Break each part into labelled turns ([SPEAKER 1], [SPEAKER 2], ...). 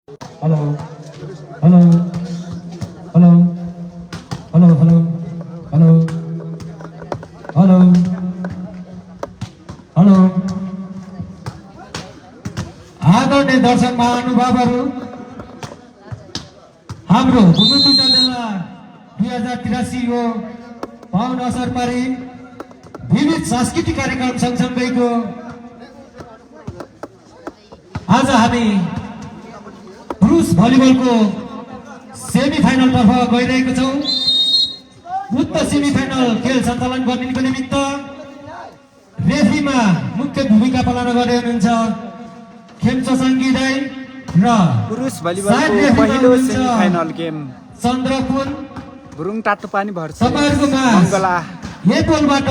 [SPEAKER 1] Hello hello hello hello hello hello hello hello आदरणीय दर्शक महानुभावहरू हाम्रो भूमि पूजा मेला 2083 को पावन अवसर पारी विविध सांस्कृतिक कार्यक्रम सँगसँगैको आज हामी पुरुष भलिबलको सेमी फाइनल तर्फ गइरहेको छौं। उक्त सेमी फाइनल खेल सञ्चालन गर्नको निमित्त रेफ्रीमा मुख्य भूमिका पालन गर्दै हुनुहुन्छ खेम्चो सङ्गी दाइ र
[SPEAKER 2] पुरुष भलिबलको पहिलो सेमी फाइनल गेम
[SPEAKER 1] चन्द्रपुर
[SPEAKER 2] भुरुङ टाटोपानी भर्छ
[SPEAKER 1] तपाईहरुको
[SPEAKER 2] मङ्गला
[SPEAKER 1] यो पोलबाट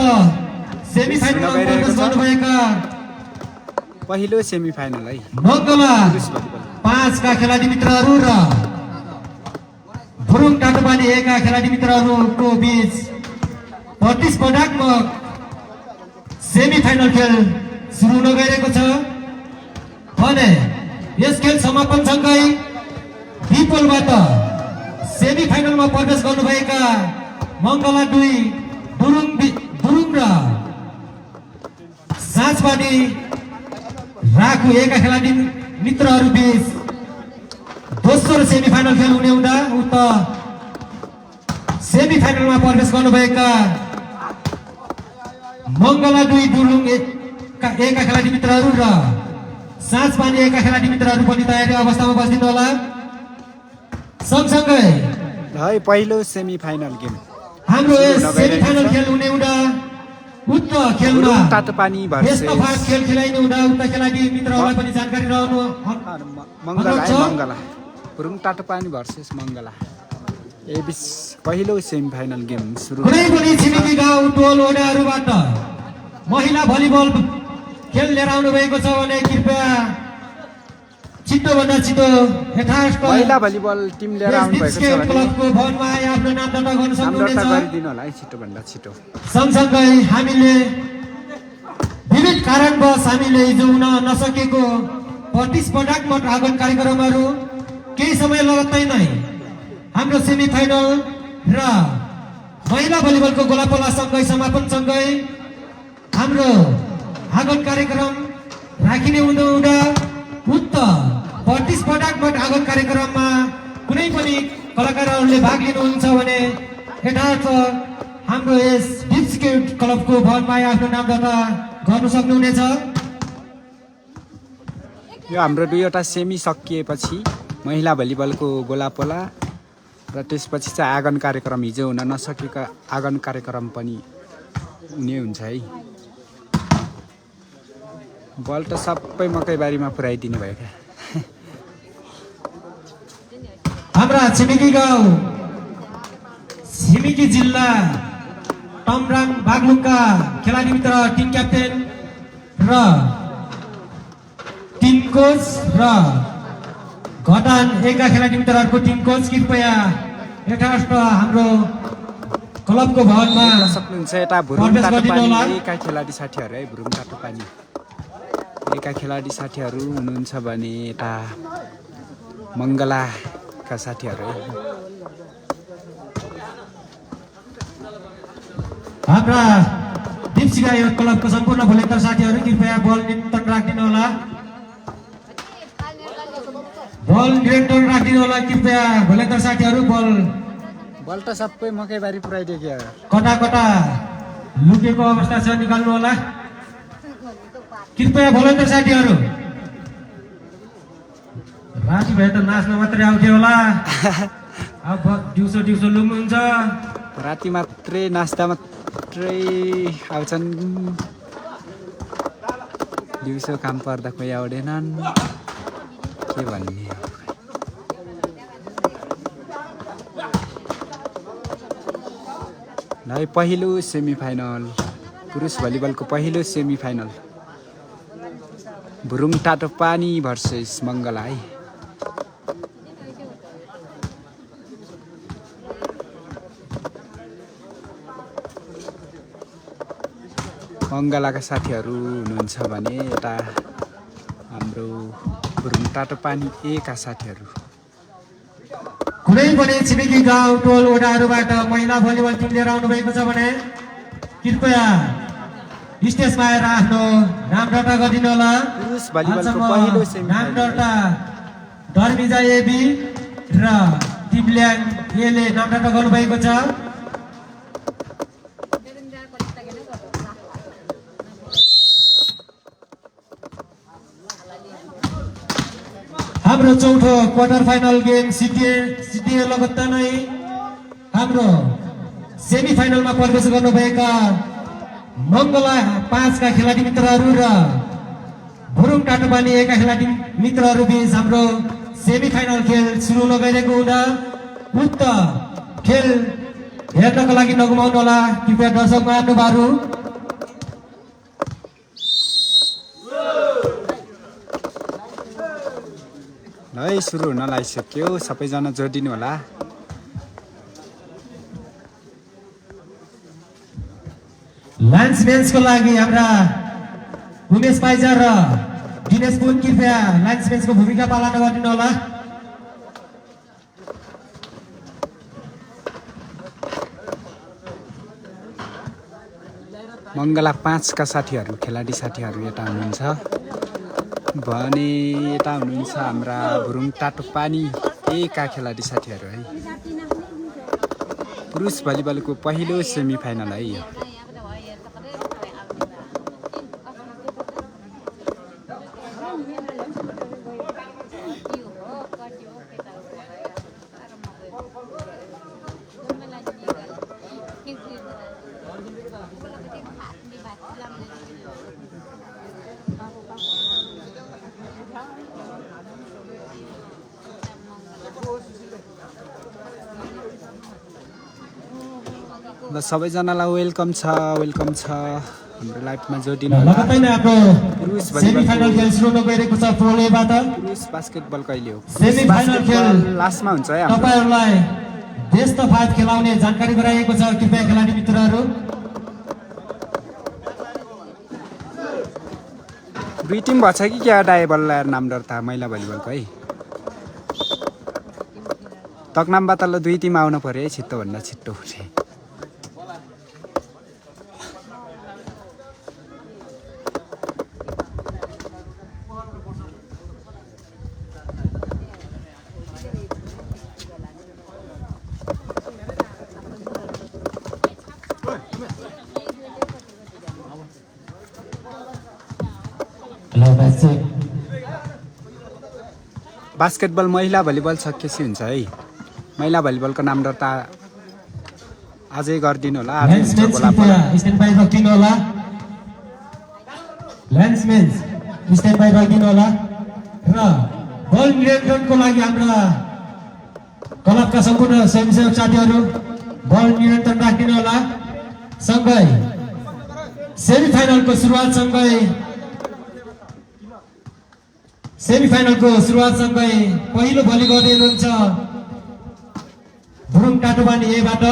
[SPEAKER 1] सेमी फाइनलमा प्रवेश गर्नुभएका
[SPEAKER 2] पहिलो सेमी फाइनल है
[SPEAKER 1] मङ्गला
[SPEAKER 2] पुरुष भलिबल
[SPEAKER 1] 5 का खेलाडी मित्रहरू र भुरुङ टाटोपानी 1 का खेलाडी मित्रहरूको बीच प्रतिस्पर्धात्मक सेमी फाइनल खेल सुरु हुन गइरहेको छ भने यस खेल समापन सँगै बिपोलबाट सेमी फाइनलमा प्रवेश गर्नुभएका मङ्गला 2 भुरुङ र साँचपानी राखु 1 का खेलाडी मित्रहरू बीच दोस्रो सेमी फाइनल खेल हुने हुँदा उक्त सेमी फाइनलमा प्रवेश गर्नुभएका मङ्गला 2 भुरुङ 1 का खेलाडी मित्रहरू र साँचपानी 1 का खेलाडी मित्रहरू पनि तयारी अवस्थामा बसिदिनु होला। सँगसँगै
[SPEAKER 2] है पहिलो सेमी फाइनल गेम
[SPEAKER 1] हाम्रो यस सेमी फाइनल खेल हुने हुँदा उक्त खेलमा
[SPEAKER 2] भुरुङ टाटोपानी भर्छ
[SPEAKER 1] यस्तो फास्ट खेल खेलाइनु हुँदा उक्त खेलाडी मित्रहरूलाई पनि जानकारी रहनु
[SPEAKER 2] मङ्गला मङ्गला भुरुङ टाटोपानी भर्सेस मङ्गला एबिस पहिलो सेमी फाइनल गेम सुरु
[SPEAKER 1] कुनै पनि छिमेकी गाउँ टोल वडाहरूबाट महिला भलिबल खेल लिएर आउनु भएको छ भने कृपया छिटोभन्दा छिटो यथार्थ
[SPEAKER 2] महिला भलिबल टिम लिएर आउनु भएको छ भने
[SPEAKER 1] क्लबको भवनमा आफ्नो नाम दर्ता गर्न
[SPEAKER 2] नाम दर्ता
[SPEAKER 1] सक्नुहुनेछ।
[SPEAKER 2] गरिदिनु होला है छिटोभन्दा छिटो
[SPEAKER 1] सँगसँगै हामीले विविध कारणवश हामीले हिजो हुन नसकेको प्रतिस्पर्धात्मक आगमन कार्यक्रमहरू केही समय लगत्तै नै हाम्रो सेमी फाइनल र महिला भलिबलको गोलापोला सँगै समापन सँगै हाम्रो आगमन कार्यक्रम राखिने हुँदा उक्त प्रतिस्पर्धात्मक आगमन कार्यक्रममा कुनै पनि कलाकारहरूले भाग लिनुहुन्छ भने यथार्थ हाम्रो यस डिस्ट्रिक्ट क्लबको भवनमा आफ्नो नाम दर्ता गर्न सक्नुहुनेछ।
[SPEAKER 2] यो हाम्रो दुईवटा सेमी सकिएपछि महिला भलिबलको गोलापोला र त्यसपछि चाहिँ आगमन कार्यक्रम हिजो हुन नसकेका आगमन कार्यक्रम पनि हुने हुन्छ है। बल त सबै मकैबारीमा पुर्याइदिने भयो क्या
[SPEAKER 1] हाम्रा छिमेकी गाउँ छिमेकी जिल्ला टमराङ बागलुङका खेलाडी मित्र टिम क्याप्टेन र टिम कोच र घटान 1 का खेलाडी मित्रहरूको टिम कोच कृपया यथार्थ हाम्रो क्लबको भवनमा
[SPEAKER 2] सक्नुहुन्छ। यता भुरुङ
[SPEAKER 1] प्रवेश गरिदिनु होला।
[SPEAKER 2] टाटोपानी एका खेलाडी साथीहरू है भुरुङ टाटोपानी एका खेलाडी साथीहरू हुनुहुन्छ भने यता मङ्गलाका साथीहरू है
[SPEAKER 1] हाम्रा दिपसिका यो क्लबको सम्पूर्ण भोलिन्टर साथीहरू कृपया बल नियन्त्रण राखिदिनु होला। बल नियन्त्रण राखिदिनु होला कृपया भोलिन्टर साथीहरू।
[SPEAKER 2] बल त सबै मकैबारी पुऱ्याइदियो क्या
[SPEAKER 1] कता कता लुकेको अवस्था छ निकाल्नु होला कृपया भोलिन्टर साथीहरू। राति भए त नाच्न मात्रै आउँथ्यो होला अब दिउँसो दिउँसो लुम्नुहुन्छ
[SPEAKER 2] राति मात्रै नाच्दा मात्रै आउँछन् दिउँसो काम पर्दा कोही आउँदैनन् के भन्ने है। पहिलो सेमी फाइनल पुरुष भलिबलको पहिलो सेमी फाइनल भुरुङ टाटोपानी भर्सेस मङ्गला है। मङ्गलाका साथीहरू हुनुहुन्छ भने यता हाम्रो भुरुङ टाटोपानी ए का साथीहरू।
[SPEAKER 1] कुनै पनि छिमेकी गाउँ टोल वडाहरूबाट महिला भलिबल टिम लिएर आउनु भएको छ भने कृपया स्टेजमा आएर आफ्नो नाम दर्ता गरिदिनु होला।
[SPEAKER 2] पुरुष भलिबलको पहिलो
[SPEAKER 1] नाम
[SPEAKER 2] सेमिफाइनल
[SPEAKER 1] दर्ता धर्मिजा एबी र टिमल्याङ एले नाम दर्ता गर्नुभएको छ। हाम्रो चौथो क्वार्टर फाइनल गेम सिटिए लगत्ता नै हाम्रो सेमी फाइनलमा प्रवेश गर्नुभएका मङ्गला 5 का खेलाडी मित्रहरू र भुरुङ टाटोपानी 1 का खेलाडी मित्रहरू बीच हाम्रो सेमी फाइनल खेल सुरु लगाइरहेको हुँदा उक्त खेल हेर्नको लागि नगुमाउनु होला। कृपया दर्शक महानुभावहरू
[SPEAKER 2] है सुरु हुन लागिसक्यो, सबैजना जोडिनु होला।
[SPEAKER 1] लान्समेन्सको लागि हाम्रा उमेश पाइजा र दिनेश पुन कृपया लान्समेन्सको भूमिका पालन गरिदिनु होला।
[SPEAKER 2] मङ्गला 5 का साथीहरू खेलाडी साथीहरू यता हुनुहुन्छ भने यता हुनुहुन्छ हाम्रा भुरुङ टाटोपानी ए का खेलाडी साथीहरू है। पुरुष भलिबलको पहिलो सेमिफाइनल है यो। ल सबैजनालाई वेलकम छ हाम्रो लाइभमा जोडिनु होला।
[SPEAKER 1] लगत्तै नै आफ्नो
[SPEAKER 2] पुरुष
[SPEAKER 1] सेमी फाइनल खेल सुरु गइरहेको छ प्रोलेबाट।
[SPEAKER 2] पुरुष बास्केटबल कहिले हो?
[SPEAKER 1] सेमी फाइनल खेल
[SPEAKER 2] लास्टमा हुन्छ है हाम्रो।
[SPEAKER 1] तपाईहरुलाई देश तफात खेलाउने जानकारी गराइएको छ। कृपया खेलाडी मित्रहरू
[SPEAKER 2] दुई टिम भन्छ कि क्या डाइबल नाम दर्ता महिला भलिबलको है। तकनामबाट ल दुई टिम आउनु पर्यो है छिट्टो भन्दा छिट्टो हुने। बास्केटबल महिला भलिबल सकिएपछि हुन्छ है। महिला भलिबलको नाम दर्ता आजै गरिदिनु होला। आज हुन्छ गोलापोला।
[SPEAKER 1] स्ट्यान्ड बाइ राखिदिनु होला। ल्यान्समेन्स स्ट्यान्ड बाइ राखिदिनु होला र बल नियन्त्रणको लागि हाम्रा क्लबका सम्पूर्ण स्वयंसेवक साथीहरू बल नियन्त्रण राखिदिनु होला। सँगै सेमी फाइनलको सुरुवातसँगै पहिलो भली गर्दै हुनुहुन्छ भुरुङ टाटोपानी एबाट।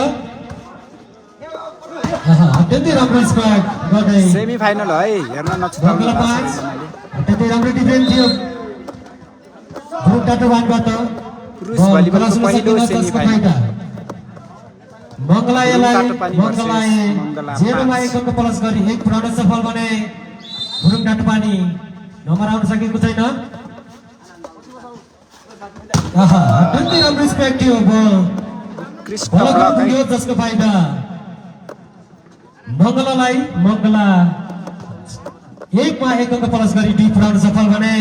[SPEAKER 1] अत्यन्तै राम्रो स्पार्क गर्दै
[SPEAKER 2] सेमी फाइनल है, हेर्न नछुटाउनु होला।
[SPEAKER 1] अत्यन्तै राम्रो डिफेन्स थियो भुरुङ टाटोपानीबाट।
[SPEAKER 2] पुरुष भलिबलको पहिलो सेमी फाइनल
[SPEAKER 1] मङ्गलालाई
[SPEAKER 2] मङ्गला
[SPEAKER 1] 0 1 अङ्क प्लस गरी 1 पुर्याउन सफल बने भुरुङ टाटोपानी। नम्बर आउन सकेको छैन। अत्यन्तै राम्रो स्पार्क थियो बल पुग्यो जसको फाइदा मङ्गला 1 मा 1 अङ्क प्लस गरी 2 पुर्याउन सफल बने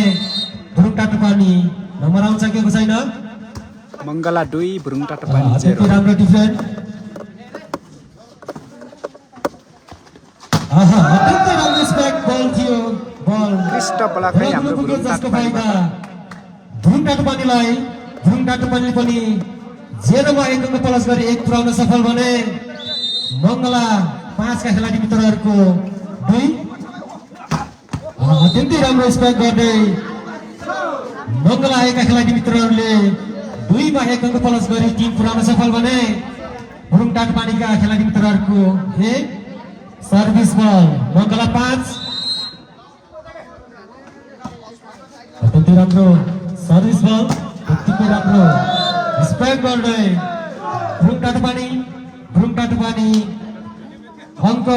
[SPEAKER 1] भुरुङ टाटोपानी। नम्बर आउन सकेको छैन।
[SPEAKER 2] मङ्गला 2 भुरुङ टाटोपानी 0।
[SPEAKER 1] अत्यन्तै राम्रो डिफेन्स। अत्यन्तै राम्रो स्पार्क बल थियो बल
[SPEAKER 2] कृष्ण पलाकै हाम्रो भुरुङ टाटोपानीबाट।
[SPEAKER 1] भुरुङ टाटोपानी पनि 0 मा 1 अङ्क प्लस गरी 1 पुर्याउन सफल बने मङ्गला 5 का खेलाडी मित्रहरूको 2। अत्यन्तै राम्रो स्पार्क गर्दै मङ्गला 1 का खेलाडी मित्रहरूले 2 मा 1 अङ्क प्लस गरी 3 पुर्याउन सफल बने भुरुङ टाटोपानीका खेलाडी मित्रहरूको 1 सर्भिस बल मङ्गला 5। त्यति राम्रो सर्भिस बल त्यतिकै राम्रो स्पाइक गर्दै भ्रुङ टाटुपानी अङ्क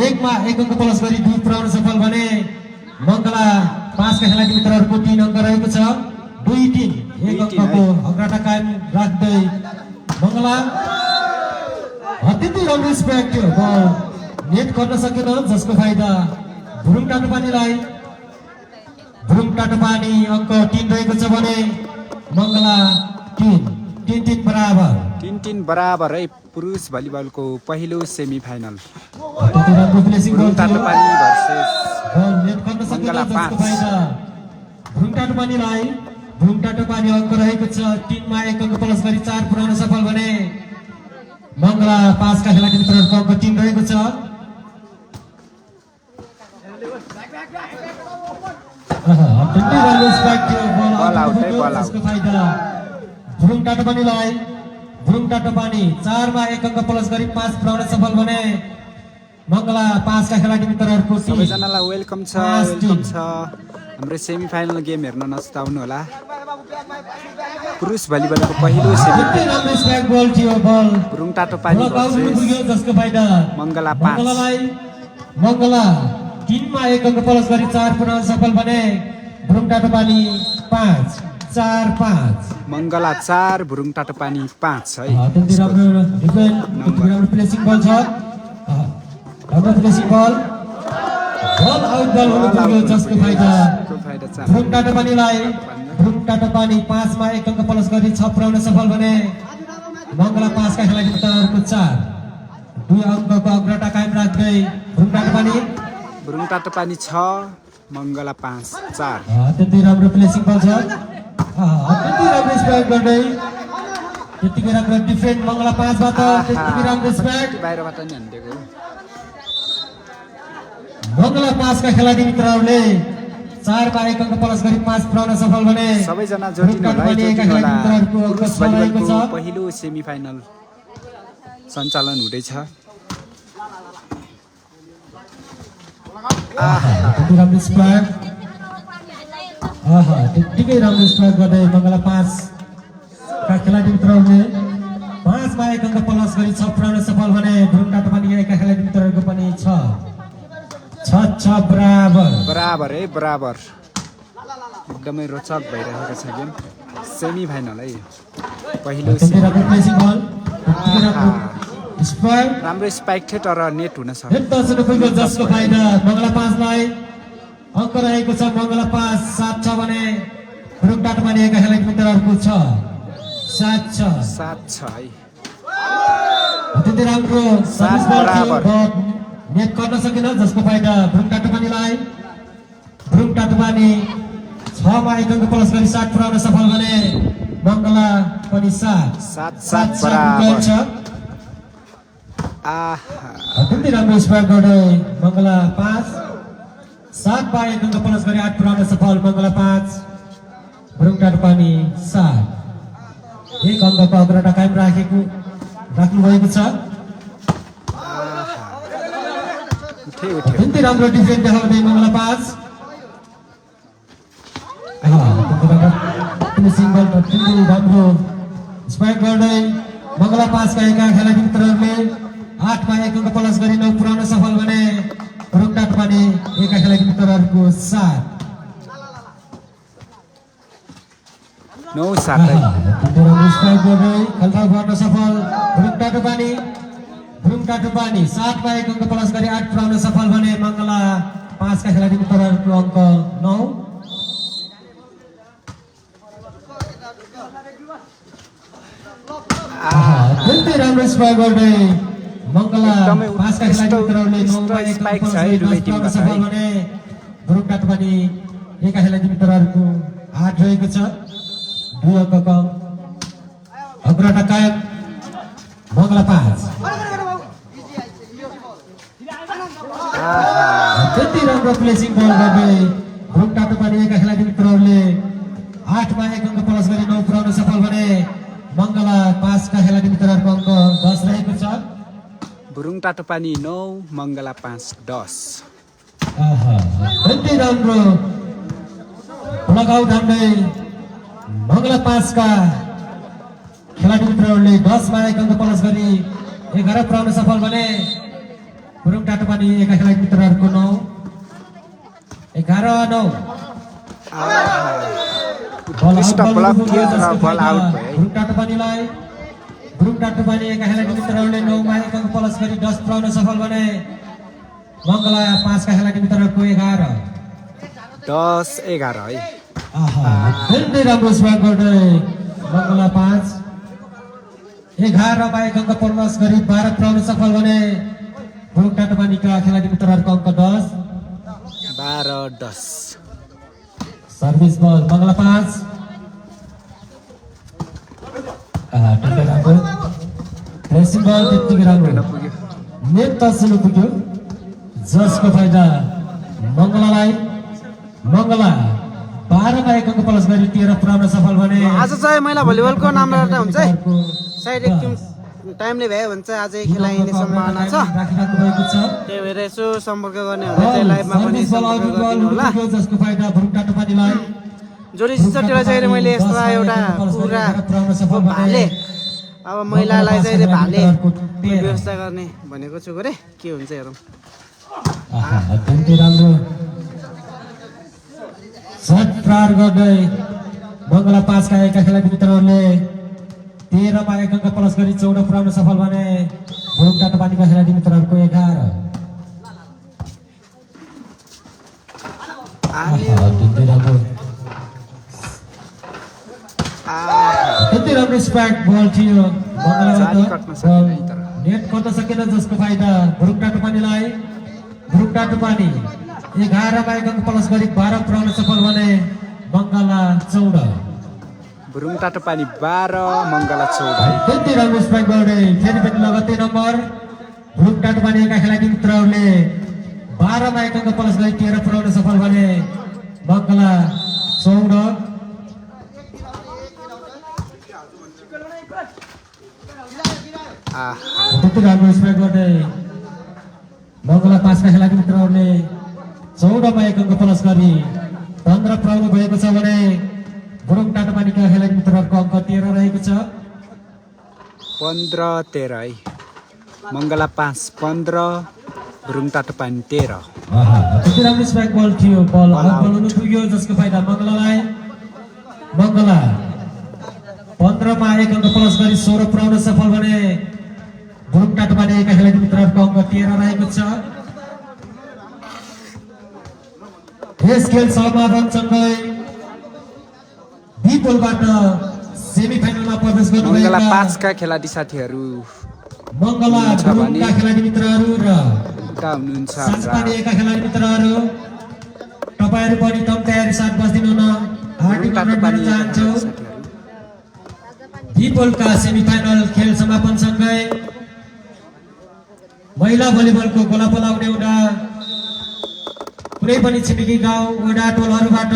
[SPEAKER 1] 1 मा 1 अङ्क प्लस गरी 2 पुर्याउन सफल भने मङ्गला 5 का खेलाडी मित्रहरूको 3 अङ्क रहेको छ 2-3 1 अङ्कको अग्रता कायम राख्दै मङ्गला अत्यन्तै राम्रो स्पाइक थियो बल नेट गर्न सकेन जसको फाइदा भ्रुङ टाटुपानी अङ्क 3 रहेको छ भने मङ्गला 3 बराबर
[SPEAKER 2] 3-3 बराबर है पुरुष भलिबलको पहिलो सेमी फाइनल
[SPEAKER 1] अत्यन्तै राम्रो फिनिसिङ
[SPEAKER 2] भ्रुङ
[SPEAKER 1] गर्थ्यो
[SPEAKER 2] टाटुपानी भर्सेस
[SPEAKER 1] बल नेट गर्न सकेन
[SPEAKER 2] मङ्गला
[SPEAKER 1] जसको
[SPEAKER 2] 5
[SPEAKER 1] फाइदा भ्रुङ टाटुपानी अङ्क रहेको छ 3 मा 1 अङ्क प्लस गरी 4 पुर्याउन सफल भने मङ्गला 5 का खेलाडी मित्रहरूको अङ्क 3 रहेको छ अत्यन्तै राम्रो स्पाइक थियो
[SPEAKER 2] बल आउट है, बल आउट।
[SPEAKER 1] जसको फाइदा भ्रुङ टाटुपानी 4 मा 1 अङ्क प्लस गरी 5 पुर्याउन सफल भने मङ्गला 5 का खेलाडी मित्रहरूको टिम
[SPEAKER 2] सबैजनालाई वेलकम छ हाम्रो सेमी फाइनल गेम हेर्न नछुटाउनु होला पुरुष भलिबलको पहिलो सेमी
[SPEAKER 1] अत्यन्तै राम्रो स्पाइक बल थियो बल
[SPEAKER 2] भ्रुङ टाटुपानी
[SPEAKER 1] बल आउट
[SPEAKER 2] भर्सेस
[SPEAKER 1] पुग्यो जसको फाइदा
[SPEAKER 2] मङ्गला 5
[SPEAKER 1] मङ्गला 3 मा 1 अङ्क प्लस गरी 4 पुर्याउन सफल भने भ्रुङ टाटुपानी 5
[SPEAKER 2] मङ्गला 4 भ्रुङ टाटुपानी 5 है
[SPEAKER 1] अत्यन्तै राम्रो डिफेन्ड अत्यन्तै राम्रो प्लेसिङ बल छ राम्रो प्लेसिङ बल आउट बल हुनु पुग्यो जसको फाइदा भ्रुङ टाटुपानी 5 मा 1 अङ्क प्लस गरी 6 पुर्याउन सफल भने मङ्गला 5 का खेलाडी मित्रहरूको 2 अङ्कको अग्रता कायम राख्दै
[SPEAKER 2] भ्रुङ टाटुपानी 6 मङ्गला 5 4
[SPEAKER 1] अत्यन्तै राम्रो प्लेसिङ बल छ अत्यन्तै राम्रो स्पाइक गर्दै त्यतिकै राम्रो डिफेन्ड मङ्गला 5 बाट त्यतिकै राम्रो स्पाइक
[SPEAKER 2] बाहिरबाट नि हान्दिएको
[SPEAKER 1] मङ्गला 5 का खेलाडी मित्रहरूले 4 मा 1 अङ्क प्लस गरी 5 पुर्याउन सफल भने
[SPEAKER 2] सबैजना जोडिनु होला पुरुष भलिबलको पहिलो सेमी फाइनल सञ्चालन हुँदैछ
[SPEAKER 1] त्यति राम्रो स्पाइक त्यतिकै राम्रो स्पाइक गर्दै मङ्गला 5 का खेलाडी मित्रहरूले 5 मा 1 अङ्क प्लस गरी 6 पुर्याउन सफल भने भ्रुङ टाटुपानी का खेलाडी मित्रहरूको पनि 6 बराबर
[SPEAKER 2] है बराबर एकदमै रोचक भइरहेको छ गेम सेमी फाइनल है पहिलो
[SPEAKER 1] त्यति राम्रो प्लेसिङ बल त्यतिकै राम्रो स्पाइक
[SPEAKER 2] राम्रो स्पाइक थियो तर नेट हुन सक्यो
[SPEAKER 1] एक दर्शक पुग्यो जसको फाइदा मङ्गला 5 लाई अङ्क रहेको छ मङ्गला 5 7 छ भने भ्रुङ टाटुपानी का खेलाडी मित्रहरूको 7
[SPEAKER 2] छ है
[SPEAKER 1] अत्यन्तै राम्रो सर्भिस बल
[SPEAKER 2] बराबर।
[SPEAKER 1] थियो नेट गर्न सकेन जसको फाइदा भ्रुङ टाटुपानी 6 मा 1 अङ्क प्लस गरी 7 पुर्याउन सफल भने मङ्गला पनि 7
[SPEAKER 2] बराबर
[SPEAKER 1] अत्यन्तै राम्रो स्पाइक गर्दै मङ्गला 5 7 मा 1 अङ्क प्लस गरी 8 पुर्याउन सफल मङ्गला 5 भ्रुङ टाटुपानी 7 1 अङ्कको अग्रता कायम राख्नु भएको छ अत्यन्तै राम्रो डिफेन्ड देखाउँदै मङ्गला 5 सिङ्गल अत्यन्तै राम्रो स्पाइक गर्दै मङ्गला 5 का एका खेलाडी मित्रहरूले 8 मा 1 अङ्क प्लस गरी 9 पुर्याउन सफल भने भ्रुङ टाटुपानी एका खेलाडी मित्रहरूको 7
[SPEAKER 2] 9-7 है
[SPEAKER 1] स्पाइक गर्दै खेलथाल गर्न सफल भ्रुङ टाटुपानी 7 मा 1 अङ्क प्लस गरी 8 पुर्याउन सफल भने मङ्गला 5 का खेलाडी मित्रहरूको अङ्क 9 अत्यन्तै राम्रो स्पाइक गर्दै मङ्गला 5 का खेलाडी मित्रहरूले 9 मा 1 अङ्क प्लस गरी 10 पुर्याउन सफल भने भ्रुङ टाटुपानी एका खेलाडी मित्रहरूको 8 रहेको छ 2 अङ्कको अग्रता कायम मङ्गला 5 अत्यन्तै राम्रो प्लेसिङ बल गर्दै भ्रुङ टाटुपानी एका खेलाडी मित्रहरूले 8 मा 1 अङ्क प्लस गरी 9 पुर्याउन सफल भने मङ्गला 5 का खेलाडी मित्रहरूको अङ्क 10 रहेको छ
[SPEAKER 2] भ्रुङ टाटुपानी 9 मङ्गला 5 10
[SPEAKER 1] अत्यन्तै राम्रो लगाउ ढान्दै मङ्गला 5 का खेलाडी मित्रहरूले 10 मा 1 अङ्क प्लस गरी 11 पुर्याउन सफल बने। गुरुङ टाटोपानी एका खेलाडी मित्रहरूको 9 11-9
[SPEAKER 2] उत्कृष्ट ब्लक थियो र बल आउट भयो।
[SPEAKER 1] गुरुङ टाटोपानी एका खेलाडी मित्रहरूले 9 मा 1 अङ्क प्लस गरी 10 पुर्याउन सफल बने। मङ्गला 5 का खेलाडी मित्रहरूको 11
[SPEAKER 2] 10-11 है।
[SPEAKER 1] धेरै राम्रो स्ट्राइक गर्दै मङ्गला 5 11 मा 1 अङ्क प्लस गरी 12 पुर्याउन सफल बने। गुरुङ टाटोपानीका खेलाडी मित्रहरूको अङ्क 10
[SPEAKER 2] 12-10।
[SPEAKER 1] सर्भिस बल मङ्गला 5 ठिकै राम्रो प्रेसिङ बल त्यतिकै राम्रो नेट तर्सिनु पुग्यो जसको फाइदा मङ्गलालाई। मङ्गला 12 मा 1 अङ्क प्लस गरी 13 पुर्याउन सफल बने।
[SPEAKER 3] आज चाहिँ महिला भलिबलको नाम राख्दा हुन्छ है। सायद एकदिन टाइमले भ्यायो भने चाहिँ आजै खेलाइने सम्भावना छ।
[SPEAKER 1] राखिराख्नु भएको छ।
[SPEAKER 3] त्यही भएर यसो सम्पर्क गर्ने भने चाहिँ लाइभमा पनि सम्पर्क गरिदिनु होला।
[SPEAKER 1] जसको फाइदा गुरुङ टाटोपानीलाई।
[SPEAKER 3] जोडी सिस्टरतिर चाहिँ मैले यस्ता एउटा कुरा भाले अब महिलालाई चाहिँ भाले व्यवस्था गर्ने भनेको छु गरे के हुन्छ हेरौँ।
[SPEAKER 1] अत्यन्तै राम्रो शट प्रहार गर्दै मङ्गला 5 का एका खेलाडी मित्रहरूले 13 मा 1 अङ्क प्लस गरी 14 पुर्याउन सफल बने। गुरुङ टाटोपानीका खेलाडी मित्रहरूको 11 अत्यन्तै राम्रो स्पाइक बल थियो नेट गर्न सकेन जसको फाइदा गुरुङ टाटोपानीलाई। गुरुङ टाटोपानी 11 मा 1 अङ्क प्लस गरी 12 पुर्याउन सफल बने। मङ्गला 14
[SPEAKER 2] गुरुङ टाटोपानी 12 मङ्गला 14।
[SPEAKER 1] त्यति राम्रो स्पाइक गर्दै फेरि पनि लगत्तै नम्बर गुरुङ टाटोपानीका खेलाडी मित्रहरूले 12 मा 1 अङ्क प्लस गरी 13 पुर्याउन सफल बने। मङ्गला 14 त्यति राम्रो स्पाइक गर्दै मङ्गला 5 का खेलाडी मित्रहरूले 14 मा 1 अङ्क प्लस गरी 15 पुर्याउनु भएको छ भने गुरुङ टाटोपानीका खेलाडी मित्रहरूको अङ्क 13 रहेको छ।
[SPEAKER 2] 15-13 है। मङ्गला 5 15 गुरुङ टाटोपानी 13।
[SPEAKER 1] त्यति राम्रो स्पाइक बल थियो बल हुनु पुग्यो जसको फाइदा मङ्गलालाई। मङ्गला 15 मा 1 अङ्क प्लस गरी 16 पुर्याउन सफल बने। गुरुङ टाटोपानीका खेलाडी मित्रहरूको अङ्क 13 रहेको छ। यस खेल समापनसँगै बी पोलबाट सेमिफाइनलमा प्रवेश गर्नु
[SPEAKER 2] मङ्गला 5 का खेलाडी साथीहरू
[SPEAKER 1] मङ्गला गुरुङका खेलाडी मित्रहरू र
[SPEAKER 2] का हुनुहुन्छ
[SPEAKER 1] सासपानीका खेलाडी मित्रहरू तपाईहरु पनि तम तयारी साथ बस्दिनु न हार्दिक अनुरोध गर्न चाहन्छु। बी पोलका सेमिफाइनल खेल समापनसँगै महिला भलिबलको गोला पलाउने हुँदा कुनै पनि छिमेकी गाउँ वडा टोलहरूबाट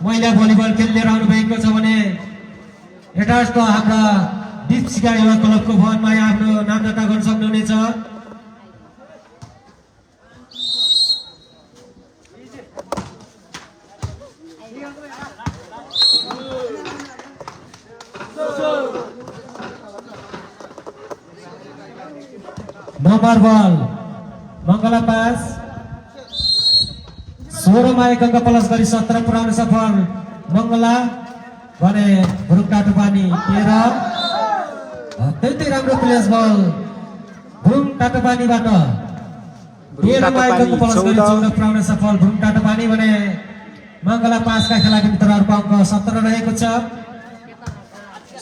[SPEAKER 1] महिला भलिबल खेल लिएर आउनु भएको छ भने यथार्थ हाम्रा दीपशिखा युवा क्लबको भवनमा आफ्नो नाम दर्ता गर्न सक्नुहुनेछ। नम्बर बल मङ्गला 5 16 मा 1 अङ्क प्लस गरी 17 पुर्याउन सफल मङ्गला भने गुरुङ टाटोपानी 13। त्यति राम्रो प्लेस बल गुरुङ टाटोपानीबाट 13 मा 1 अङ्क प्लस गरी 14 पुर्याउन सफल गुरुङ टाटोपानी भने मङ्गला 5 का खेलाडी मित्रहरूको अङ्क 17 रहेको छ।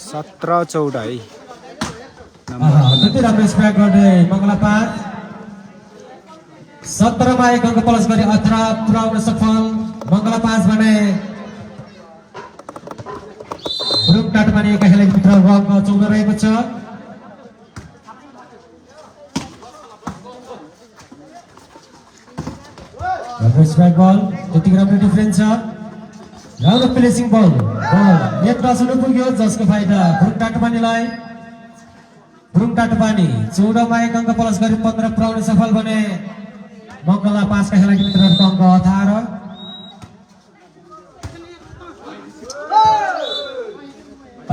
[SPEAKER 2] 17-14 है।
[SPEAKER 1] त्यति राम्रो स्ट्राइक गर्दै मङ्गला 5 17 मा 1 अङ्क प्लस गरी 18 पुर्याउन सफल मङ्गला 5 भने गुरुङ टाटोपानीका खेलाडी मित्रहरूको अङ्क 14 रहेको छ। राम्रो स्ट्राइक बल त्यतिकै राम्रो डिफरेन्स छ। राम्रो प्लेसिङ बल नेट नसुनु पुग्यो जसको फाइदा गुरुङ टाटोपानीलाई। गुरुङ टाटोपानी 14 मा 1 अङ्क प्लस गरी 15 पुर्याउन सफल बने मङ्गला 5 का खेलाडी मित्रहरूको अङ्क 18।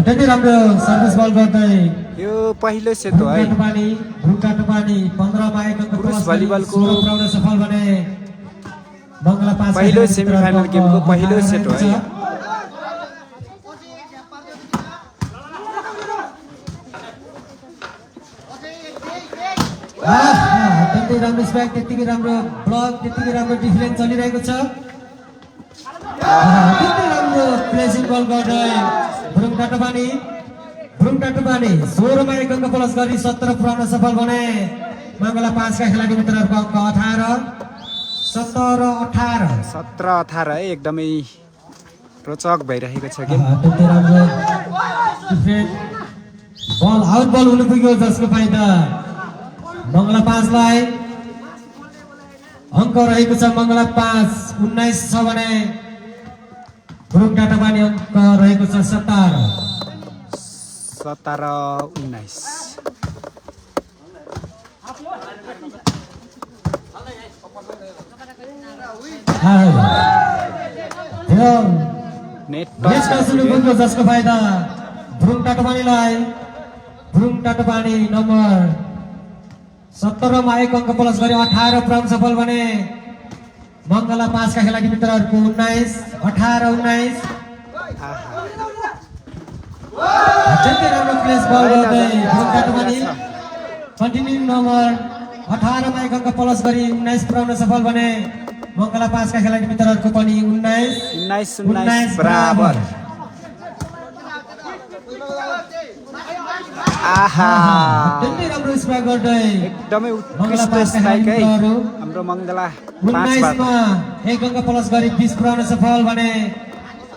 [SPEAKER 1] त्यति राम्रो सर्भिस बल गर्दै
[SPEAKER 2] यो पहिलो सेट हो है।
[SPEAKER 1] भुङ्का टुपानी 15 मा 1 अंक
[SPEAKER 2] पुरुष
[SPEAKER 1] प्लस
[SPEAKER 2] भलिबलको
[SPEAKER 1] पुर्याउन सफल बने मङ्गला 5
[SPEAKER 2] पहिलो सेमिफाइनल गेमको पहिलो सेट हो है।
[SPEAKER 1] त्यति राम्रो स्प्याक, त्यतिकै राम्रो ब्लक, त्यतिकै राम्रो डिफेन्स चलिरहेको छ। त्यति राम्रो प्लेसिङ बल गर्दै भुङ्का टुपानी 16 मा 1 अंक प्लस गरी 17 पुर्याउन सफल बने मङ्गला 5 का खेलाडी मित्रहरूको अङ्क 18 17 18
[SPEAKER 2] 17 18 है। एकदमै रोचक भइरहेको छ गेम।
[SPEAKER 1] त्यति राम्रो डिफेन्स बल आउट बल हुनु पुग्यो जसको फाइदा मङ्गला 5 लाई अङ्क रहेको छ। मङ्गला 5 19 छ भने भुङ्का टुपानी अङ्क रहेको छ 17
[SPEAKER 2] 19। नेट
[SPEAKER 1] जसको फाइदा भुङ्का टुपानी नम्बर 17 मा 1 अंक प्लस गरी 18 पुर्याउन सफल बने मङ्गला 5 का खेलाडी मित्रहरूको 19 18 19। त्यति राम्रो प्लेस बल गर्दै भुङ्का टुपानी कन्टिन्यू नम्बर 18 मा 1 अंक प्लस गरी 19 पुर्याउन सफल बने मङ्गला 5 का खेलाडी मित्रहरूको पनि 19
[SPEAKER 2] बराबर।
[SPEAKER 1] त्यति राम्रो स्पाइक गर्दै
[SPEAKER 2] एकदमै उत्कृष्ट स्ट्राइक है हाम्रो मङ्गला 5
[SPEAKER 1] 19 मा 1 अंक प्लस गरी 20 पुर्याउन सफल बने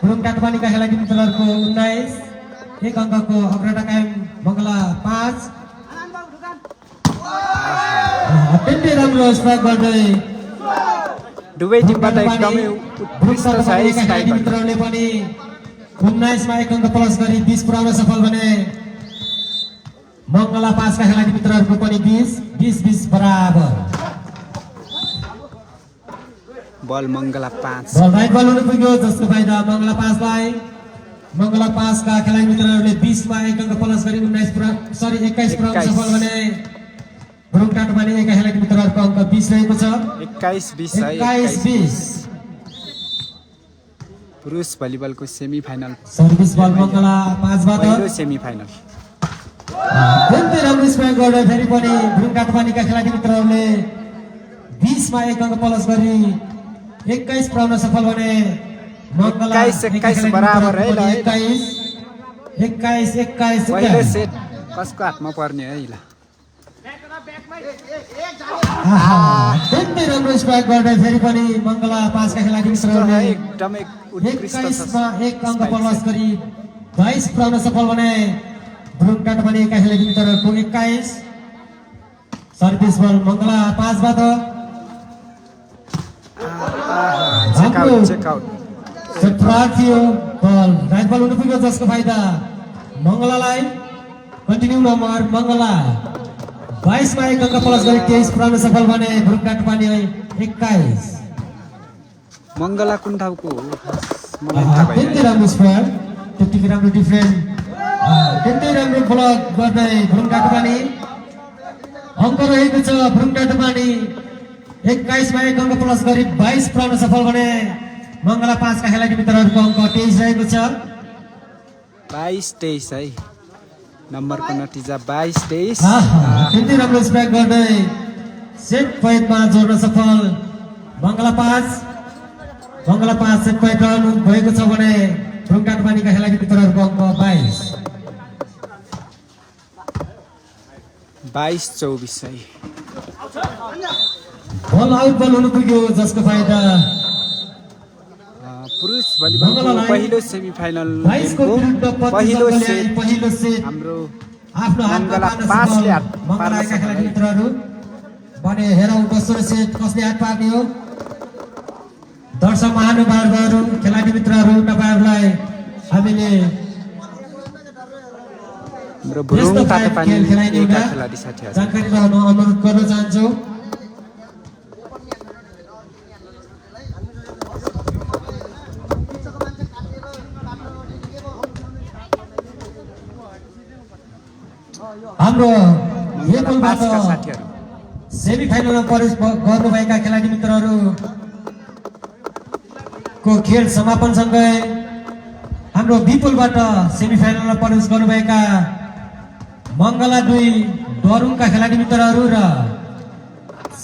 [SPEAKER 1] भुङ्का टुपानीका खेलाडी मित्रहरूको 19 1 अंकको अग्रता कायम मङ्गला 5। त्यति राम्रो स्पाइक गर्दै
[SPEAKER 2] दुवै टिमबाट एकदमै उत्कृष्ट छ है स्ट्राइक।
[SPEAKER 1] मित्रहरूले पनि 19 मा 1 अंक प्लस गरी 20 पुर्याउन सफल बने मङ्गला 5 का खेलाडी मित्रहरूको पनि 20 बराबर।
[SPEAKER 2] बल मङ्गला 5
[SPEAKER 1] बल राइट बल हुनु पुग्यो जसको फाइदा मङ्गला 5 लाई मङ्गला 5 का खेलाडी मित्रहरूले 20 मा 1 अंक प्लस गरी 21 पुर्याउन सफल बने भुङ्का टुपानी का खेलाडी मित्रहरूको अङ्क 20 रहेको छ
[SPEAKER 2] 21-20 है।
[SPEAKER 1] 21-20
[SPEAKER 2] पुरुष भलिबलको सेमिफाइनल
[SPEAKER 1] सर्भिस बल मङ्गला 5 बाट
[SPEAKER 2] पहिलो सेमिफाइनल।
[SPEAKER 1] त्यति राम्रो स्पाइक गर्दै फेरि पनि भुङ्का टुपानीका खेलाडी मित्रहरूले 20 मा 1 अंक प्लस गरी 21 पुर्याउन सफल बने मङ्गला
[SPEAKER 2] 21 बराबर है।
[SPEAKER 1] 21
[SPEAKER 2] पहिलो सेट कसको हातमा पर्ने है ल।
[SPEAKER 1] त्यति राम्रो स्पाइक गर्दै फेरि पनि मङ्गला 5 का खेलाडी मित्रहरूले
[SPEAKER 2] एकदमै उत्कृष्ट
[SPEAKER 1] 21 मा 1 अंक प्लस गरी 22 पुर्याउन सफल बने भुङ्का टुपानीका खेलाडी मित्रहरूको 21 सर्भिस बल मङ्गला 5 बाट
[SPEAKER 2] चेक आउट
[SPEAKER 1] थियो बल राइट बल हुनु पुग्यो जसको फाइदा मङ्गलालाई कन्टिन्यू नम्बर मङ्गला 22 मा 1 अंक प्लस गरी 23 पुर्याउन सफल बने भुङ्का टुपानी 21।
[SPEAKER 2] मङ्गला कुन ठाउँको हो मलाई थाहा भएन।
[SPEAKER 1] त्यति राम्रो स्क्वायर, त्यतिकै राम्रो डिफेन्स, त्यति राम्रो ब्लक गर्दै भुङ्का टुपानी अङ्क रहेको छ। भुङ्का टुपानी 21 मा 1 अंक प्लस गरी 22 पुर्याउन सफल बने मङ्गला 5 का खेलाडी मित्रहरूको अङ्क 23 रहेको छ
[SPEAKER 2] 22-23 है। नम्बरको नतिजा 22-23।
[SPEAKER 1] त्यति राम्रो स्प्याक गर्दै सेट पोइन्टमा जोड्न सफल मङ्गला 5 सेट पोइन्ट रन भएको छ भने भुङ्का टुपानीका खेलाडी मित्रहरूको अङ्क
[SPEAKER 2] 22-24 है।
[SPEAKER 1] बल आउट बल हुनु पुग्यो जसको फाइदा
[SPEAKER 2] पुरुष भलिबलको पहिलो सेमिफाइनल पहिलो सेट हाम्रो
[SPEAKER 1] आफ्नो
[SPEAKER 2] मङ्गला 5 ले हात
[SPEAKER 1] मङ्गलाका खेलाडी मित्रहरू भने हेरौँ दोस्रो सेट कसले हात पार्ने हो। दर्शक महानुभावहरू खेलाडी मित्रहरू तपाईँहरूलाई हामीले
[SPEAKER 2] हाम्रो भुरुङ तातेपानी खेलाडी साथीहरू
[SPEAKER 1] जानकारी रहनु अनुरोध गर्न चाहन्छु। हाम्रो
[SPEAKER 2] मङ्गला
[SPEAKER 1] हेकुलबाट
[SPEAKER 2] 5 का साथीहरू
[SPEAKER 1] सेमी फाइनलमा प्रवेश गर्नुभएका खेलाडी मित्रहरू को खेल समापनसँगै हाम्रो विपुलबाट सेमी फाइनलमा प्रवेश गर्नुभएका मङ्गला 2 डरुङका खेलाडी मित्रहरू र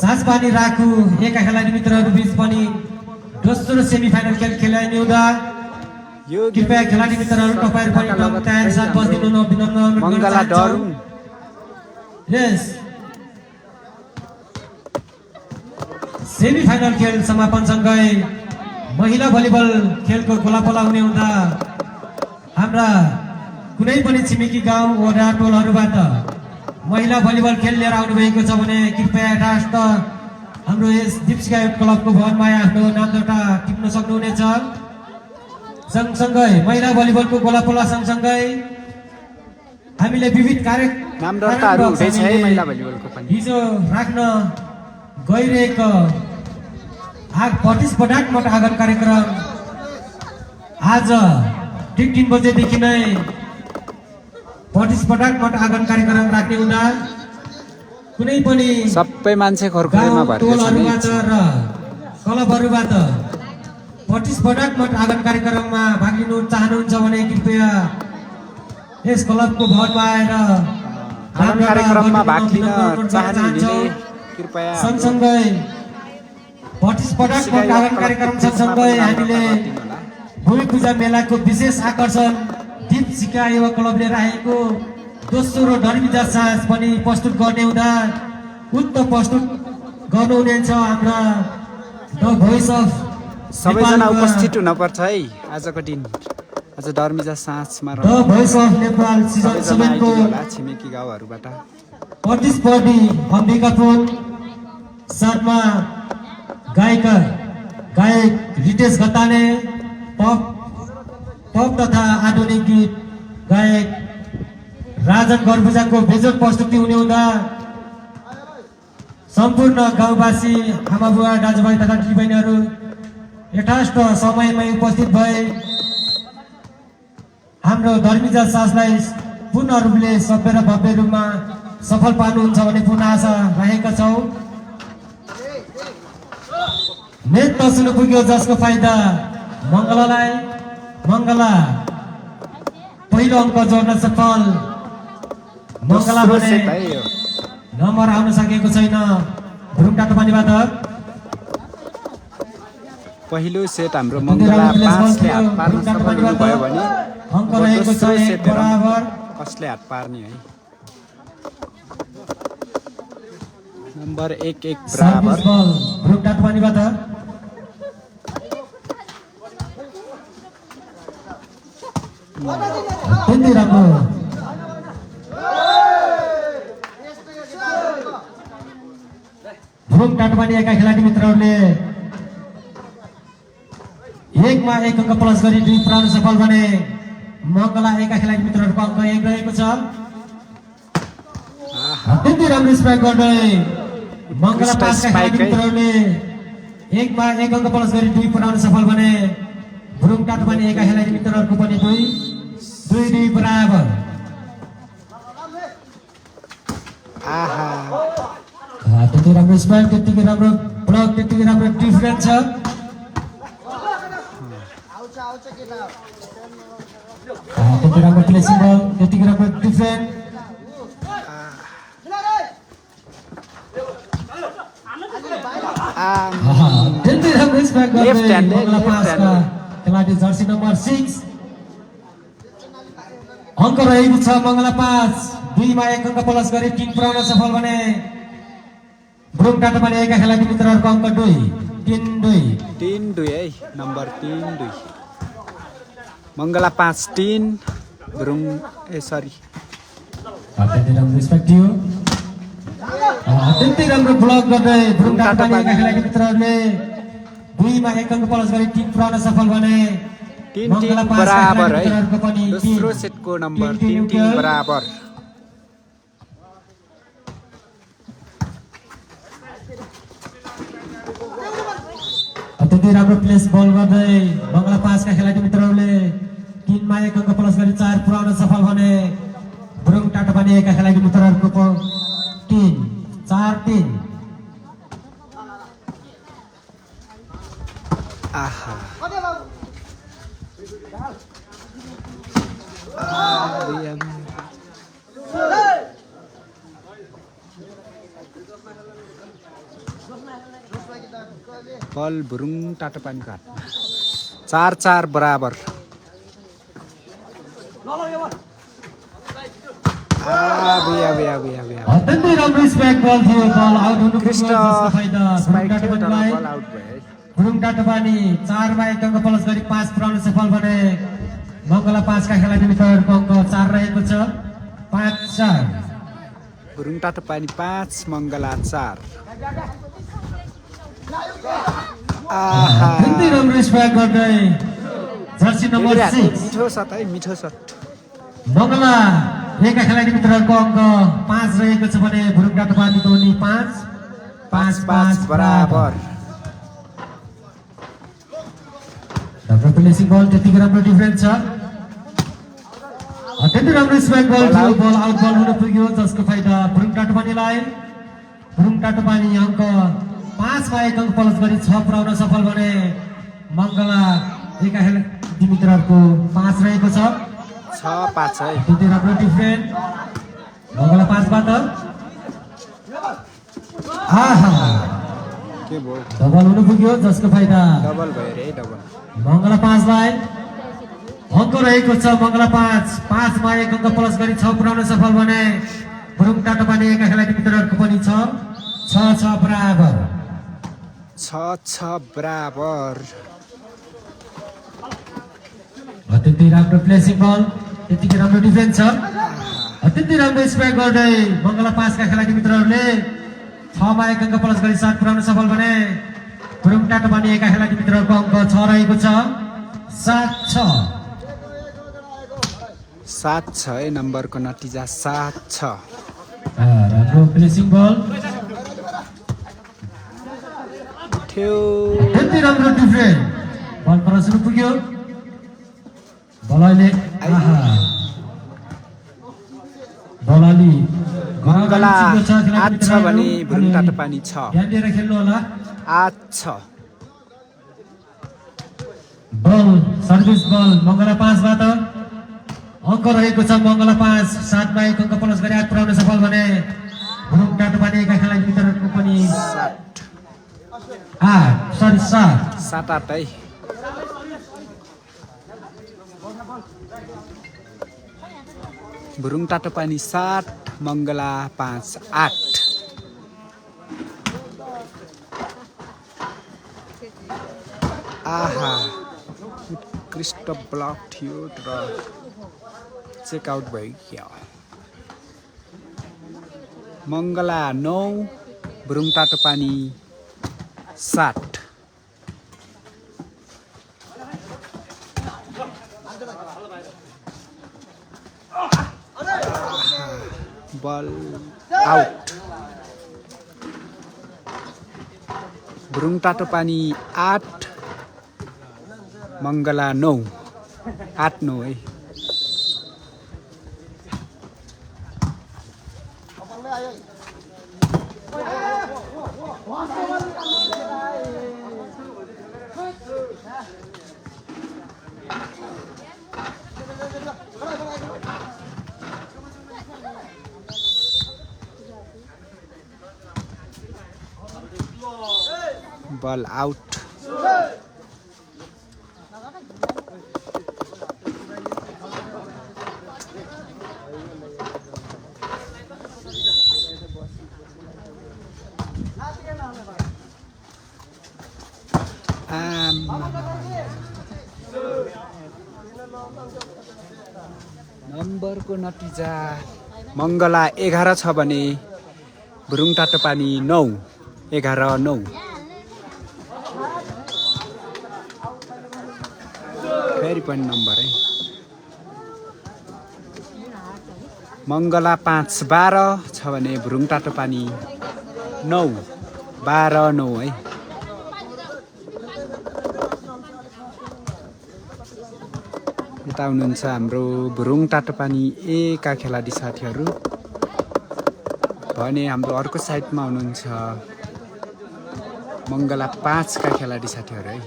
[SPEAKER 1] साँझपानी राखु एका खेलाडी मित्रहरू बीच पनि दोस्रो सेमी फाइनल खेल खेलाइने हुँदा
[SPEAKER 2] यो
[SPEAKER 1] कृपया खेलाडी मित्रहरू तपाईहरु पनि एकदम तयारी साथ बस्दिनु न विनम्र अनुरोध गर्न
[SPEAKER 2] मङ्गला
[SPEAKER 1] चाहन्छु।
[SPEAKER 2] डरुङ
[SPEAKER 1] यस सेमी फाइनल खेल समापनसँगै महिला भलिबल खेलको गोलापोला हुने हुँदा हाम्रा कुनै पनि छिमेकी गाउँ वडा टोलहरूबाट महिला भलिबल खेल लिएर आउनुभएको छ भने कृपया यथास्थ हाम्रो यस दीपशिखा युथ क्लबको भवनमा आफ्नो नामदर्ता टिप्न सक्नुहुनेछ। सँगसँगै महिला भलिबलको गोलापोला सँगसँगै हामीले विविध
[SPEAKER 2] नामदर्ताहरू हुँदैछ है महिला भलिबलको पनि।
[SPEAKER 1] हिजो राख्न गइरहेको प्रतिस्पर्धात्मक आगमन कार्यक्रम आज ठिक 3 बजेदेखि नै प्रतिस्पर्धात्मक आगमन कार्यक्रम राख्ने हुँदा कुनै पनि
[SPEAKER 2] सबै मान्छे खोरखोरेमा भर्दै छन्
[SPEAKER 1] टोलहरूबाट र क्लबहरूबाट प्रतिस्पर्धात्मक आगमन कार्यक्रममा भाग लिनु चाहनुहुन्छ भने कृपया यस क्लबको भवनमा आएर
[SPEAKER 2] आगमन कार्यक्रममा भाग लिन चाहनुहुनेले कृपया
[SPEAKER 1] सँगसँगै प्रतिस्पर्धात्मक आगमन कार्यक्रम सँगसँगै हामीले भूमि पूजा मेलाको विशेष आकर्षण दीपशिखा युवा क्लबले राखेको दोस्रो डरमिजा साँझ पनि प्रस्तुत गर्ने हुँदा उक्त प्रस्तुत गर्नुहुनेछ हाम्रा द भोइस अफ
[SPEAKER 2] सबैजना उपस्थित हुनुपर्छ है आजको दिन। आज डर्मिजा साँझमा
[SPEAKER 1] the voice of Nepal season 7 को
[SPEAKER 2] होला छिमेकी गाउँहरूबाट
[SPEAKER 1] प्रतिस्पर्धी अम्बिका पुन साथमा गायक रितेश गताने पप तथा आधुनिक गीत गायक राजन गर्बुजाको बेजोड प्रस्तुति हुने हुँदा सम्पूर्ण गाउँवासी आमाबुवा दाजुभाइ तथा दिदीबहिनीहरू यथास्थ समयमै उपस्थित भए हाम्रो धर्मिजा साँझलाई पूर्ण रूपले सभ्य र भव्य रूपमा सफल पार्नुहुन्छ भन्ने पूर्ण आशा राखेका छौँ। नेट नसुनु पुग्यो जसको फाइदा मङ्गलालाई मङ्गला पहिलो अङ्क जोड्न सफल मङ्गला भने नम्बर आउन सकेको छैन भ्रुङटाटो पानीबाट।
[SPEAKER 2] पहिलो सेट हाम्रो मङ्गला 5 ले हात पार्न सफल हुनुभयो भने
[SPEAKER 1] अङ्क रहेको छ 1 बराबर।
[SPEAKER 2] कसले हात पार्ने है नम्बर 1-1 बराबर।
[SPEAKER 1] सर्भिस बल भ्रुङटाटो पानीबाट अत्यन्तै राम्रो भ्रुङ टाटपानीका खेलाडी मित्रहरूले 1 मा 1 अङ्क प्लस गरी 2 पुर्याउन सफल बने। मङ्गला एका खेलाडी मित्रहरूको अङ्क 1 रहेको छ। अत्यन्तै राम्रो स्ट्राइक गर्दै मङ्गला 5 का खेलाडी मित्रहरूले 1 मा 1 अङ्क प्लस गरी 2 पुर्याउन सफल बने। भ्रुङ टाटपानी एका खेलाडी मित्रहरूको पनि 2-2 बराबर। त्यति राम्रो स्पाइक त्यतिकै राम्रो ब्लक त्यतिकै राम्रो डिफरेन्स छ। त्यति राम्रो प्लेसिङ बल त्यतिकै राम्रो डिफरेन्स। त्यति राम्रो स्पाइक गर्दै मङ्गला 5 का खेलाडी जर्सी नम्बर 6 अङ्क रहेको छ। मङ्गला 5 2 मा 1 अङ्क प्लस गरी 3 पुर्याउन सफल बने। भ्रुङ टाटपानी एका खेलाडी मित्रहरूको अङ्क 3-2
[SPEAKER 2] है नम्बर 3-2 मङ्गला 5 3 भ्रुङ
[SPEAKER 1] अत्यन्तै राम्रो स्पाइक थियो। अत्यन्तै राम्रो ब्लक गर्दै भ्रुङ टाटपानी एका खेलाडी मित्रहरूले 2 मा 1 अङ्क प्लस गरी 3 पुर्याउन सफल बने।
[SPEAKER 2] 3-3 बराबर है दोस्रो सेटको नम्बर 3-3 बराबर।
[SPEAKER 1] अत्यन्तै राम्रो प्लेस बल गर्दै मङ्गला 5 का खेलाडी मित्रहरूले 3 मा 1 अङ्क प्लस गरी 4 पुर्याउन सफल बने। भ्रुङ टाटपानी टाटोपानीका खेलाडी मित्रहरूको 3 4-3
[SPEAKER 2] आहा बल भुरुङ टाटोपानीको हातमा 4-4 बराबर
[SPEAKER 1] अत्यन्तै राम्रो स्पाइक बल थियो बल आउट हुनु
[SPEAKER 2] कृष्ण स्पाइक थियो तर बल आउट भयो
[SPEAKER 1] भुरुङ टाटोपानी 4मा 1 अङ्क प्लस गरी 5 पुर्याउन सफल बने मङ्गला 5 का खेलाडी मित्रहरूको अङ्क 4 रहेको छ 5-4
[SPEAKER 2] भुरुङ टाटोपानी 5 मङ्गला 4 आहा
[SPEAKER 1] अत्यन्तै राम्रो स्पाइक गर्दै जर्सी नम्बर 6
[SPEAKER 2] मिठो सट है मिठो सट
[SPEAKER 1] मङ्गला 1 का खेलाडी मित्रहरूको अङ्क 5 रहेको छ भने भुरुङ टाटोपानीको नि 5
[SPEAKER 2] बराबर
[SPEAKER 1] राम्रो प्लेसिङ बल त्यतिकै राम्रो डिफेन्स छ अत्यन्तै राम्रो स्पाइक बल थियो बल आउट बल हुन पुग्यो जसको फाइदा भुरुङ टाटोपानीलाई भुरुङ टाटोपानी अङ्क 5मा 1 अङ्क प्लस गरी 6 पुर्याउन सफल बने मङ्गला 1 का खेलाडी मित्रहरूको 5 रहेको छ
[SPEAKER 2] 6-5 है
[SPEAKER 1] अत्यन्तै राम्रो डिफेन्स मङ्गला 5बाट आहा
[SPEAKER 2] के भयो
[SPEAKER 1] डबल हुन पुग्यो जसको फाइदा
[SPEAKER 2] डबल भयो रे डबल
[SPEAKER 1] मङ्गला 5लाई अङ्क रहेको छ मङ्गला 5मा 1 अङ्क प्लस गरी 6 पुर्याउन सफल बने भुरुङ टाटोपानी 1 का खेलाडी मित्रहरूको पनि 6 बराबर
[SPEAKER 2] 6 बराबर
[SPEAKER 1] अत्यन्तै राम्रो प्लेसिङ बल त्यतिकै राम्रो डिफेन्स छ अत्यन्तै राम्रो स्पाइक गर्दै मङ्गला 5 का खेलाडी मित्रहरूले 6मा 1 अङ्क प्लस गरी 7 पुर्याउन सफल बने भुरुङ टाटोपानी 1 का खेलाडी मित्रहरूको अङ्क 6 रहेको छ 7-6
[SPEAKER 2] 7 है नम्बरको नतिजा 7-6
[SPEAKER 1] राम्रो प्लेसिङ बल
[SPEAKER 2] थियो
[SPEAKER 1] अत्यन्तै राम्रो डिफेन्स बल क्रस हुन पुग्यो बलले बलली
[SPEAKER 2] मङ्गला 8 छ भने भुरुङ टाटोपानी 6
[SPEAKER 1] ध्यान दिएर खेल्नु होला
[SPEAKER 2] 8 छ
[SPEAKER 1] बल सर्भिस बल मङ्गला 5बाट अङ्क रहेको छ मङ्गला 5 7मा 1 अङ्क प्लस गरी 8 पुर्याउन सफल भने भुरुङ टाटोपानी 1 का खेलाडी मित्रहरूको पनि 7
[SPEAKER 2] है भुरुङ टाटोपानी 7 मङ्गला 5 8 आहा उत्कृष्ट ब्लक थियो र चेकआउट भयो क्या मङ्गला 9 भुरुङ टाटोपानी 7 बल आउट भुरुङ टाटोपानी 8 मङ्गला 9 8-9 है बल आउट नम्बरको नतिजा मङ्गला 11 छ भने भुरुङ टाटोपानी 9 11-9 फेरि पनि नम्बर है मङ्गला 5 12 छ भने भुरुङ टाटोपानी 9 12-9 है यता हुनुहुन्छ हाम्रो भुरुङ टाटोपानी 1 का खेलाडी साथीहरू भने हाम्रो अर्को साइडमा हुनुहुन्छ मङ्गला 5 का खेलाडी साथीहरू है।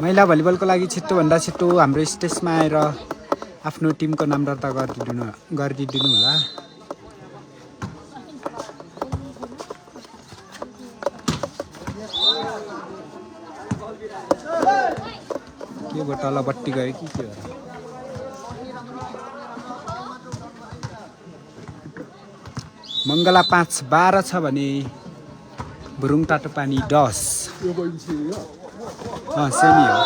[SPEAKER 2] महिला भलिबलको लागि छिट्टोभन्दा छिट्टो हाम्रो स्टेजमा आएर आफ्नो टिमको नाम दर्ता गरिदिनु होला। के भयो तल बत्ती गयो कि के हो? मङ्गला 5 12 छ भने भुरुङ तातोपानी 10 सेमी हो।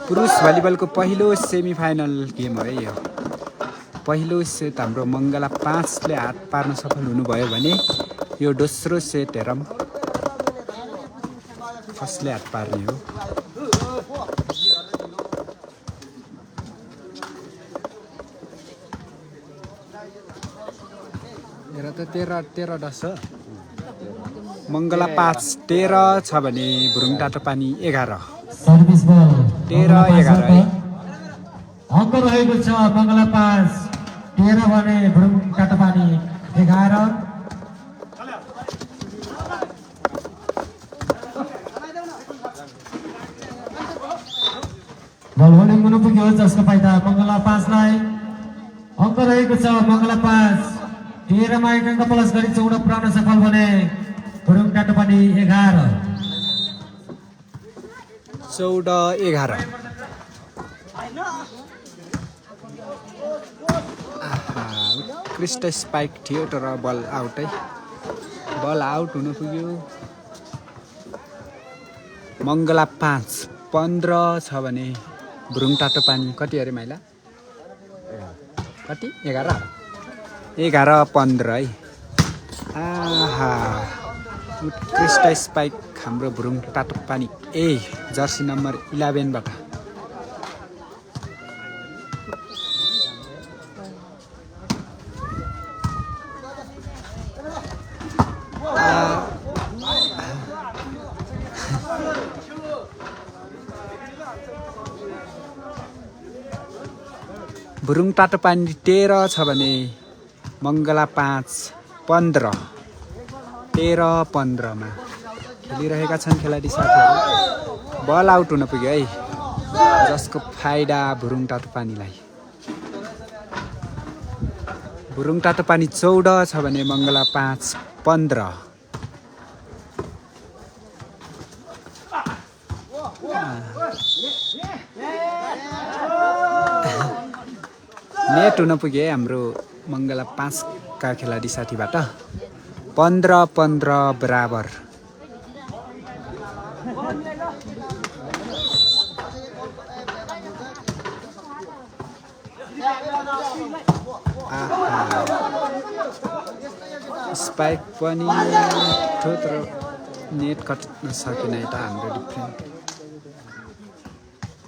[SPEAKER 2] पुरुष भलिबलको पहिलो सेमी फाइनल गेम हो है यो। पहिलो सेट हाम्रो मङ्गला 5 ले हात पार्न सफल हुनुभयो भने यो दोस्रो सेट हेरौँ कसले हात पार्ने हो। हेर त 13 10 मङ्गला 5 13 छ भने भुरुङ तातोपानी 11
[SPEAKER 1] सर्भिस बल
[SPEAKER 2] 13-11 है।
[SPEAKER 1] अङ्क रहेको छ मङ्गला 5 13 भने भुरुङ तातोपानी 11। बल होल्डिङ हुनु पुग्यो जसको फाइदा मङ्गला 5 लाई। अङ्क रहेको छ मङ्गला 5 13 मा 1 अङ्क प्लस गरी 14 पुर्याउन सफल भने भुरुङ तातोपानी 11
[SPEAKER 2] 14-11। उत्कृष्ट स्पाइक थियो तर बल आउट है। बल आउट हुन पुग्यो। मङ्गला 5 15 छ भने भुरुङ तातोपानी कति अरे माइला? कति 11-15 है। आहा उत्कृष्ट स्पाइक हाम्रो भुरुङ तातोपानी जर्सी नम्बर 11 बाट। भुरुङ तातोपानी 13 छ भने मङ्गला 5 15 13-15 मा खेलिरहेका छन् खेलाडी साथीहरू। बल आउट हुन पुग्यो है जसको फाइदा भुरुङ तातोपानीलाई। भुरुङ तातोपानी 14 छ भने मङ्गला 5 15। नेट हुन पुगे हाम्रो मङ्गला 5 का खेलाडी साथीबाट। 15-15 बराबर। स्पाइक पनि थोत्रो नेट कट्न सकेन यता हाम्रो डिफेन्स।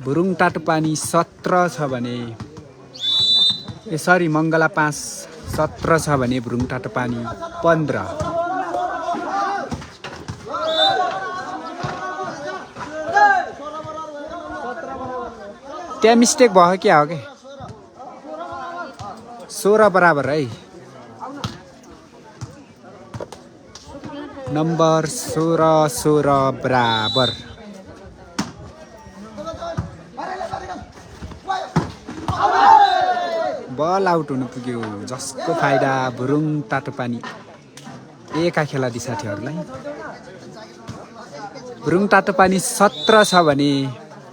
[SPEAKER 2] भुरुङ तातोपानी 17 छ भने सरी मङ्गला 5 17 छ भने भुरुङ तातोपानी 15। त्यहाँ मिस्टेक भयो क्या हो कि 16 बराबर है। नम्बर 16 बराबर। बल आउट हुनु पुग्यो जसको फाइदा भुरुङ तातोपानी का खेलाडी साथीहरूलाई। भुरुङ तातोपानी 17 छ भने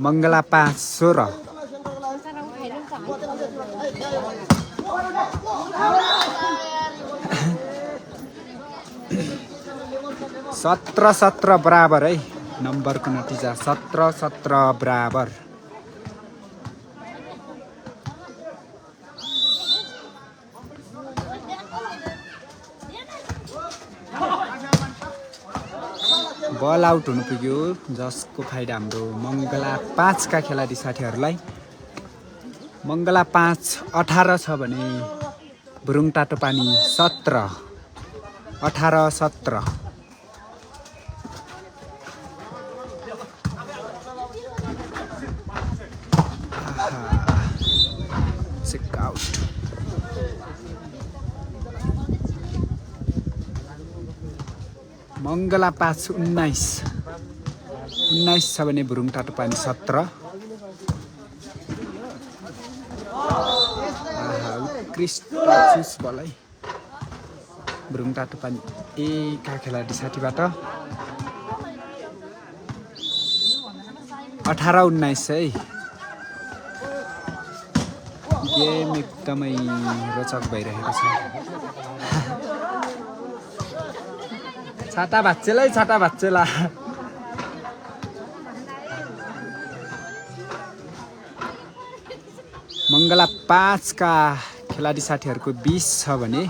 [SPEAKER 2] मङ्गला 5 16। 17-17 बराबर है। नम्बरको नतिजा 17-17 बराबर। बल आउट हुनु पुग्यो जसको फाइदा हाम्रो मङ्गला 5 का खेलाडी साथीहरूलाई। मङ्गला 5 18 छ भने भुरुङ तातोपानी 17 18-17। मङ्गला 5 19 छ भने भुरुङ टाटोपानी 17। उत्कृष्ट चुस बलै भुरुङ टाटोपानी एका खेलाडी साथीबाट 18-19 है। गेम एकदमै रोचक भइरहेको छ। छाता भाच्चेला मङ्गला 5 का खेलाडी साथीहरूको 20 छ भने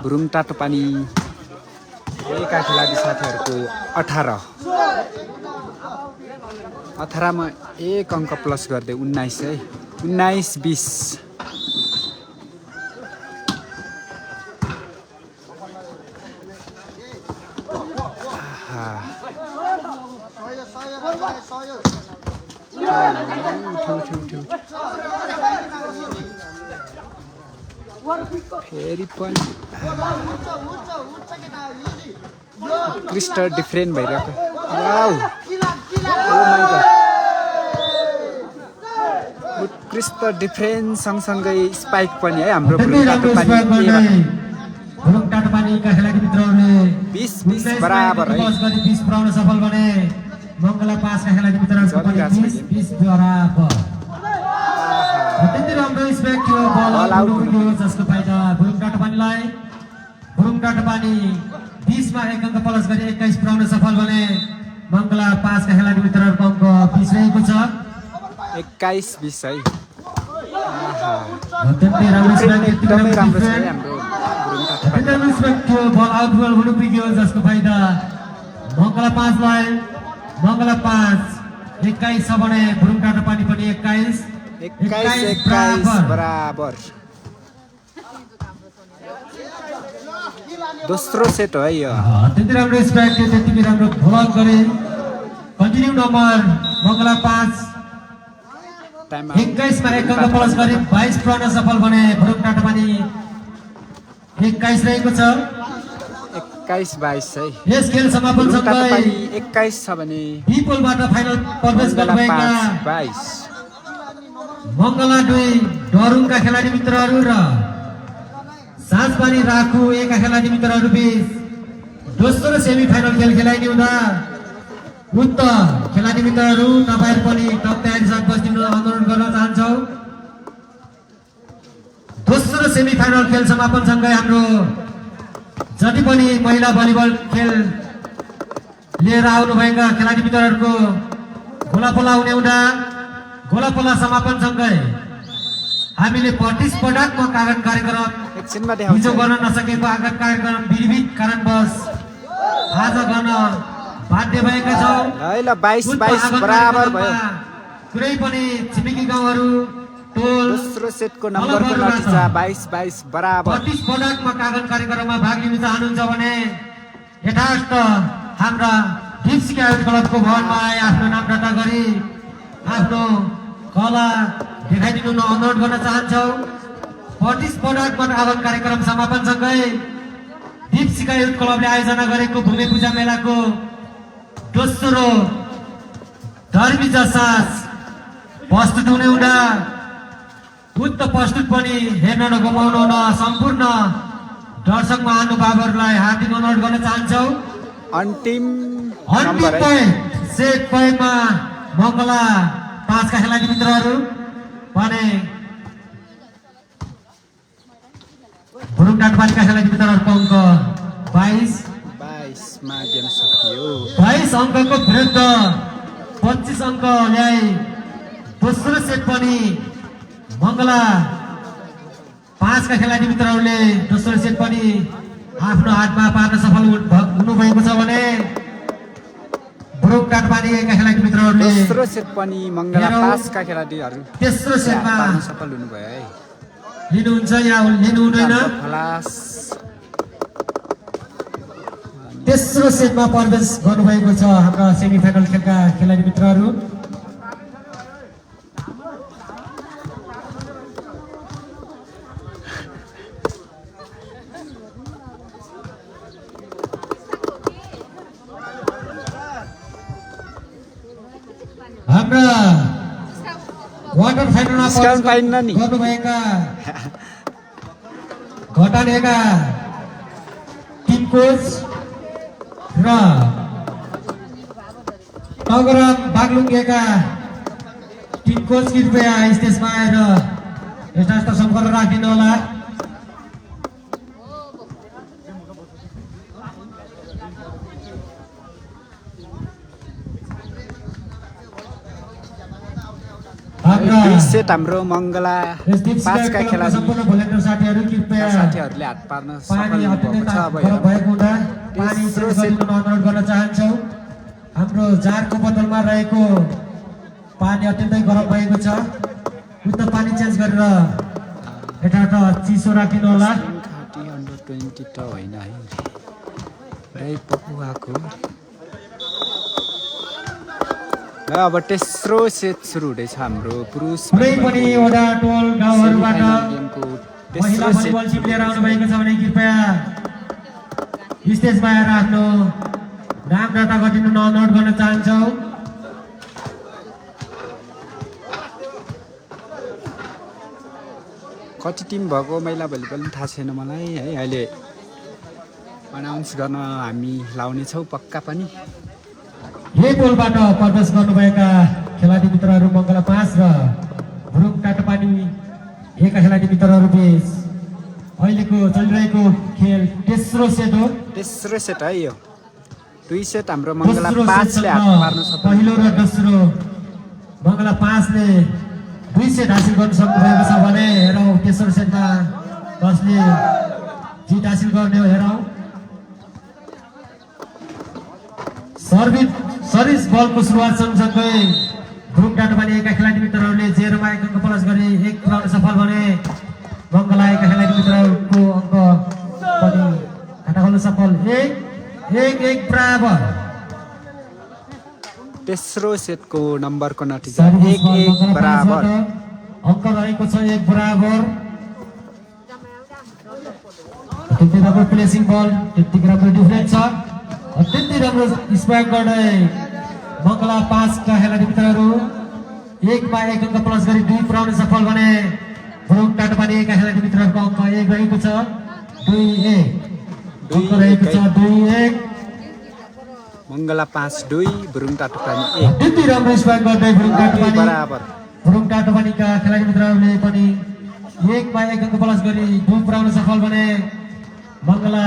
[SPEAKER 2] भुरुङ टाटोपानी एका खेलाडी साथीहरूको 18 मा 1 अङ्क प्लस गर्दै 19 है। 19-20 फेरि पनि उत्कृष्ट डिफ्रेन्ट भइरहेको। वाउ उत्कृष्ट डिफ्रेन्ट सँगसँगै स्पाइक पनि है हाम्रो भुरुङ
[SPEAKER 1] टाटोपानीका खेलाडी मित्रहरूले
[SPEAKER 2] 20 बराबर है।
[SPEAKER 1] 20 पुर्याउन सफल बने। मङ्गला 5 का खेलाडी मित्रहरूको पनि 20 बराबर। अत्यन्तै राम्रो स्पाइक थियो, बल आउट हुन्थ्यो जसको फाइदा भुरुङ टाटोपानीलाई। भुरुङ टाटोपानी 20 मा 1 अङ्क प्लस गरी 21 पुर्याउन सफल बने। मङ्गला 5 का खेलाडी मित्रहरूको अङ्क 20 रहेको छ।
[SPEAKER 2] 21-20 है।
[SPEAKER 1] अत्यन्तै राम्रो स्पाइक
[SPEAKER 2] एकदमै राम्रो छ है हाम्रो भुरुङ टाटोपानी।
[SPEAKER 1] एकदमै स्पाइक थियो, बल आउट हुनु पुग्यो जसको फाइदा मङ्गला 5 लाई। मङ्गला 5 21 छ भने भुरुङ टाटोपानी पनि 21
[SPEAKER 2] बराबर। दोस्रो सेट हो है यो।
[SPEAKER 1] अत्यन्तै राम्रो स्ट्राइक थियो, त्यतिकै राम्रो ब्लक गरे। कन्टिन्यू नम्बर मङ्गला 5 21 मा 1 अङ्क प्लस गरी 22 पुर्याउन सफल बने। भुरुङ टाटोपानी 21 रहेको छ।
[SPEAKER 2] 21-22 है।
[SPEAKER 1] यस खेल समापनसँगै
[SPEAKER 2] 21 छ भने
[SPEAKER 1] पिपलबाट फाइनल प्रवेश गर्नुभएका
[SPEAKER 2] 22
[SPEAKER 1] मङ्गला 2 डरुङका खेलाडी मित्रहरू र साँझबारी राखु एका खेलाडी मित्रहरू बीच दोस्रो सेमी फाइनल खेल खेलाइने हुँदा उक्त खेलाडी मित्रहरू तपाईहरु पनि टप तयारी साथ बस्दिनु अनुरोध गर्न चाहन्छौ। दोस्रो सेमी फाइनल खेल समापनसँगै हाम्रो जति पनि महिला भलिबल खेल लिएर आउनुभएका खेलाडी मित्रहरूको गोलापोला हुने हुँदा गोलापोला समापनसँगै हामीले प्रतिस्पर्धात्मक आगन कार्यक्रम
[SPEAKER 2] एकछिनमा
[SPEAKER 1] हिजो गर्न नसकेको आगन कार्यक्रम विविध कारणवश आज गर्न बाध्य भएका छौँ।
[SPEAKER 2] है ल 22-22 बराबर भयो।
[SPEAKER 1] कुनै पनि छिमेकी गाउँहरू टोल
[SPEAKER 2] दोस्रो सेटको नम्बरको नतिजा 22-22 बराबर।
[SPEAKER 1] प्रतिस्पर्धात्मक आगन कार्यक्रममा भाग लिन चाहनुहुन्छ भने यथार्थ हाम्रा डिप्सिका युथ क्लबको भवनमा आए आफ्नो नाम दर्ता गरी आफ्नो कला देखाइदिनु अनुरोध गर्न चाहन्छौँ। प्रतिस्पर्धात्मक आगन कार्यक्रम समापनसँगै डिप्सिका युथ क्लबले आयोजना गरेको भूमि पूजा मेलाको दोस्रो धर्मी जसास प्रस्तुत हुने हुँदा उक्त प्रस्तुत पनि हेर्न नगुमाउनु न सम्पूर्ण दर्शक महानुभावहरूलाई हार्दिक अनुरोध गर्न चाहन्छौँ।
[SPEAKER 2] अन्तिम
[SPEAKER 1] सेट पॉइन्टमा मङ्गला 5 का खेलाडी मित्रहरू भने भुरुङ टाटोपानीका खेलाडी मित्रहरूको अङ्क 22
[SPEAKER 2] मा गेम सकियो।
[SPEAKER 1] 22 अङ्कको विरुद्ध 25 अङ्क ल्याए। दोस्रो सेट पनि मङ्गला 5 का खेलाडी मित्रहरूले दोस्रो सेट पनि आफ्नो हातमा पार्न सफल हुनुभएको छ भने भुरुङ टाटोपानीका खेलाडी मित्रहरूले
[SPEAKER 2] दोस्रो सेट पनि मङ्गला 5 का खेलाडीहरू
[SPEAKER 1] तेस्रो सेटमा
[SPEAKER 2] पार्न सफल हुनुभयो है।
[SPEAKER 1] लिनुहुन्छ या लिनु हुँदैन। तेस्रो सेटमा प्रवेश गर्नुभएको छ हाम्रा सेमी फाइनल खेलका खेलाडी मित्रहरू। हाम्रा क्वार्टर फाइनलमा
[SPEAKER 2] डिस्काउन्ट पाइन्न नि।
[SPEAKER 1] गर्नुभएका घटानेका टिम कोच र नगरम बागलुङका टिम कोच कृपया स्टेजमा आएर यथास्थ सम्पर्क राखिदिनु होला।
[SPEAKER 2] दुई सेट हाम्रो मङ्गला 5 का खेलाडी
[SPEAKER 1] सम्पूर्ण भोलिन्टियर साथीहरू कृपया
[SPEAKER 2] साथीहरूले हात पार्न सफल
[SPEAKER 1] पानी
[SPEAKER 2] भएको छ। अब
[SPEAKER 1] गरम भएको हुँदा पानी
[SPEAKER 2] तेस्रो
[SPEAKER 1] चेन्ज गरिदिन अनुरोध गर्न चाहन्छौँ। हाम्रो जारको बोतलमा रहेको पानी अत्यन्तै गरम भएको छ। उक्त पानी चेन्ज गरेर यथार्थ चिसो राखिदिनु होला।
[SPEAKER 2] घाटी अन्डर 20 त होइन है, राई पपुवाको। र अब तेस्रो सेट सुरु हुँदैछ हाम्रो पुरुष
[SPEAKER 1] कुनै पनि वडा टोल गाउँहरूबाट
[SPEAKER 2] गेमको
[SPEAKER 1] महिला
[SPEAKER 2] तेस्रो सेट।
[SPEAKER 1] भलिबल टिम लिएर आउनु भएको छ भने कृपया स्टेजमा आएर आफ्नो नाम दर्ता गरिदिनु अनुरोध गर्न चाहन्छौँ।
[SPEAKER 2] कति टिम भएको महिला भलिबल पनि थाहा छैन मलाई है। अहिले अनाउन्स गर्न हामी लाउनेछौँ पक्का पनि।
[SPEAKER 1] यही पोलबाट प्रवेश गर्नुभएका खेलाडी मित्रहरू मङ्गला 5 र भुरुङ टाटोपानी एका खेलाडी मित्रहरू बीच अहिलेको चलिरहेको खेल तेस्रो सेट हो।
[SPEAKER 2] तेस्रो सेट है यो। दुई सेट हाम्रो मङ्गला
[SPEAKER 1] दोस्रो
[SPEAKER 2] 5 ले हात
[SPEAKER 1] सेटमा
[SPEAKER 2] पार्न सक्छ।
[SPEAKER 1] पहिलो र दोस्रो मङ्गला 5 ले 2 सेट हासिल गर्न सक्नुभएको छ भने हेरौँ तेस्रो सेटमा कसले जित हासिल गर्ने हो हेरौँ। सर्भिस बलको सुरुवात सँगसँगै भुरुङ टाटोपानी एका खेलाडी मित्रहरूले 0मा 1 अङ्क प्लस गरी 1 पुर्याउन सफल भने मङ्गला एका खेलाडी मित्रहरूको अङ्क पनि खाता खोल्न सफल। 1-1 बराबर।
[SPEAKER 2] तेस्रो सेटको नम्बरको नतिजा 1-1 बराबर।
[SPEAKER 1] अङ्क रहेको छ 1 बराबर। त्यति राम्रो प्लेसिङ बल, त्यति राम्रो डिफेन्स छ, त्यति राम्रो स्पाइक गर्ने मङ्गला 5 का खेलाडी मित्रहरू 1मा 1 अङ्क प्लस गरी 2 पुर्याउन सफल भने भुरुङ टाटोपानी एका खेलाडी मित्रहरूको अङ्क 1 रहेको छ। 2-1 अङ्क रहेको छ 2-1।
[SPEAKER 2] मङ्गला 5-2 भुरुङ टाटोपानी 1
[SPEAKER 1] त्यति राम्रो स्पाइक गर्दै भुरुङ टाटोपानी
[SPEAKER 2] बराबर।
[SPEAKER 1] भुरुङ टाटोपानीका खेलाडी मित्रहरूले पनि 1मा 1 अङ्क प्लस गरी 2 पुर्याउन सफल भने मङ्गला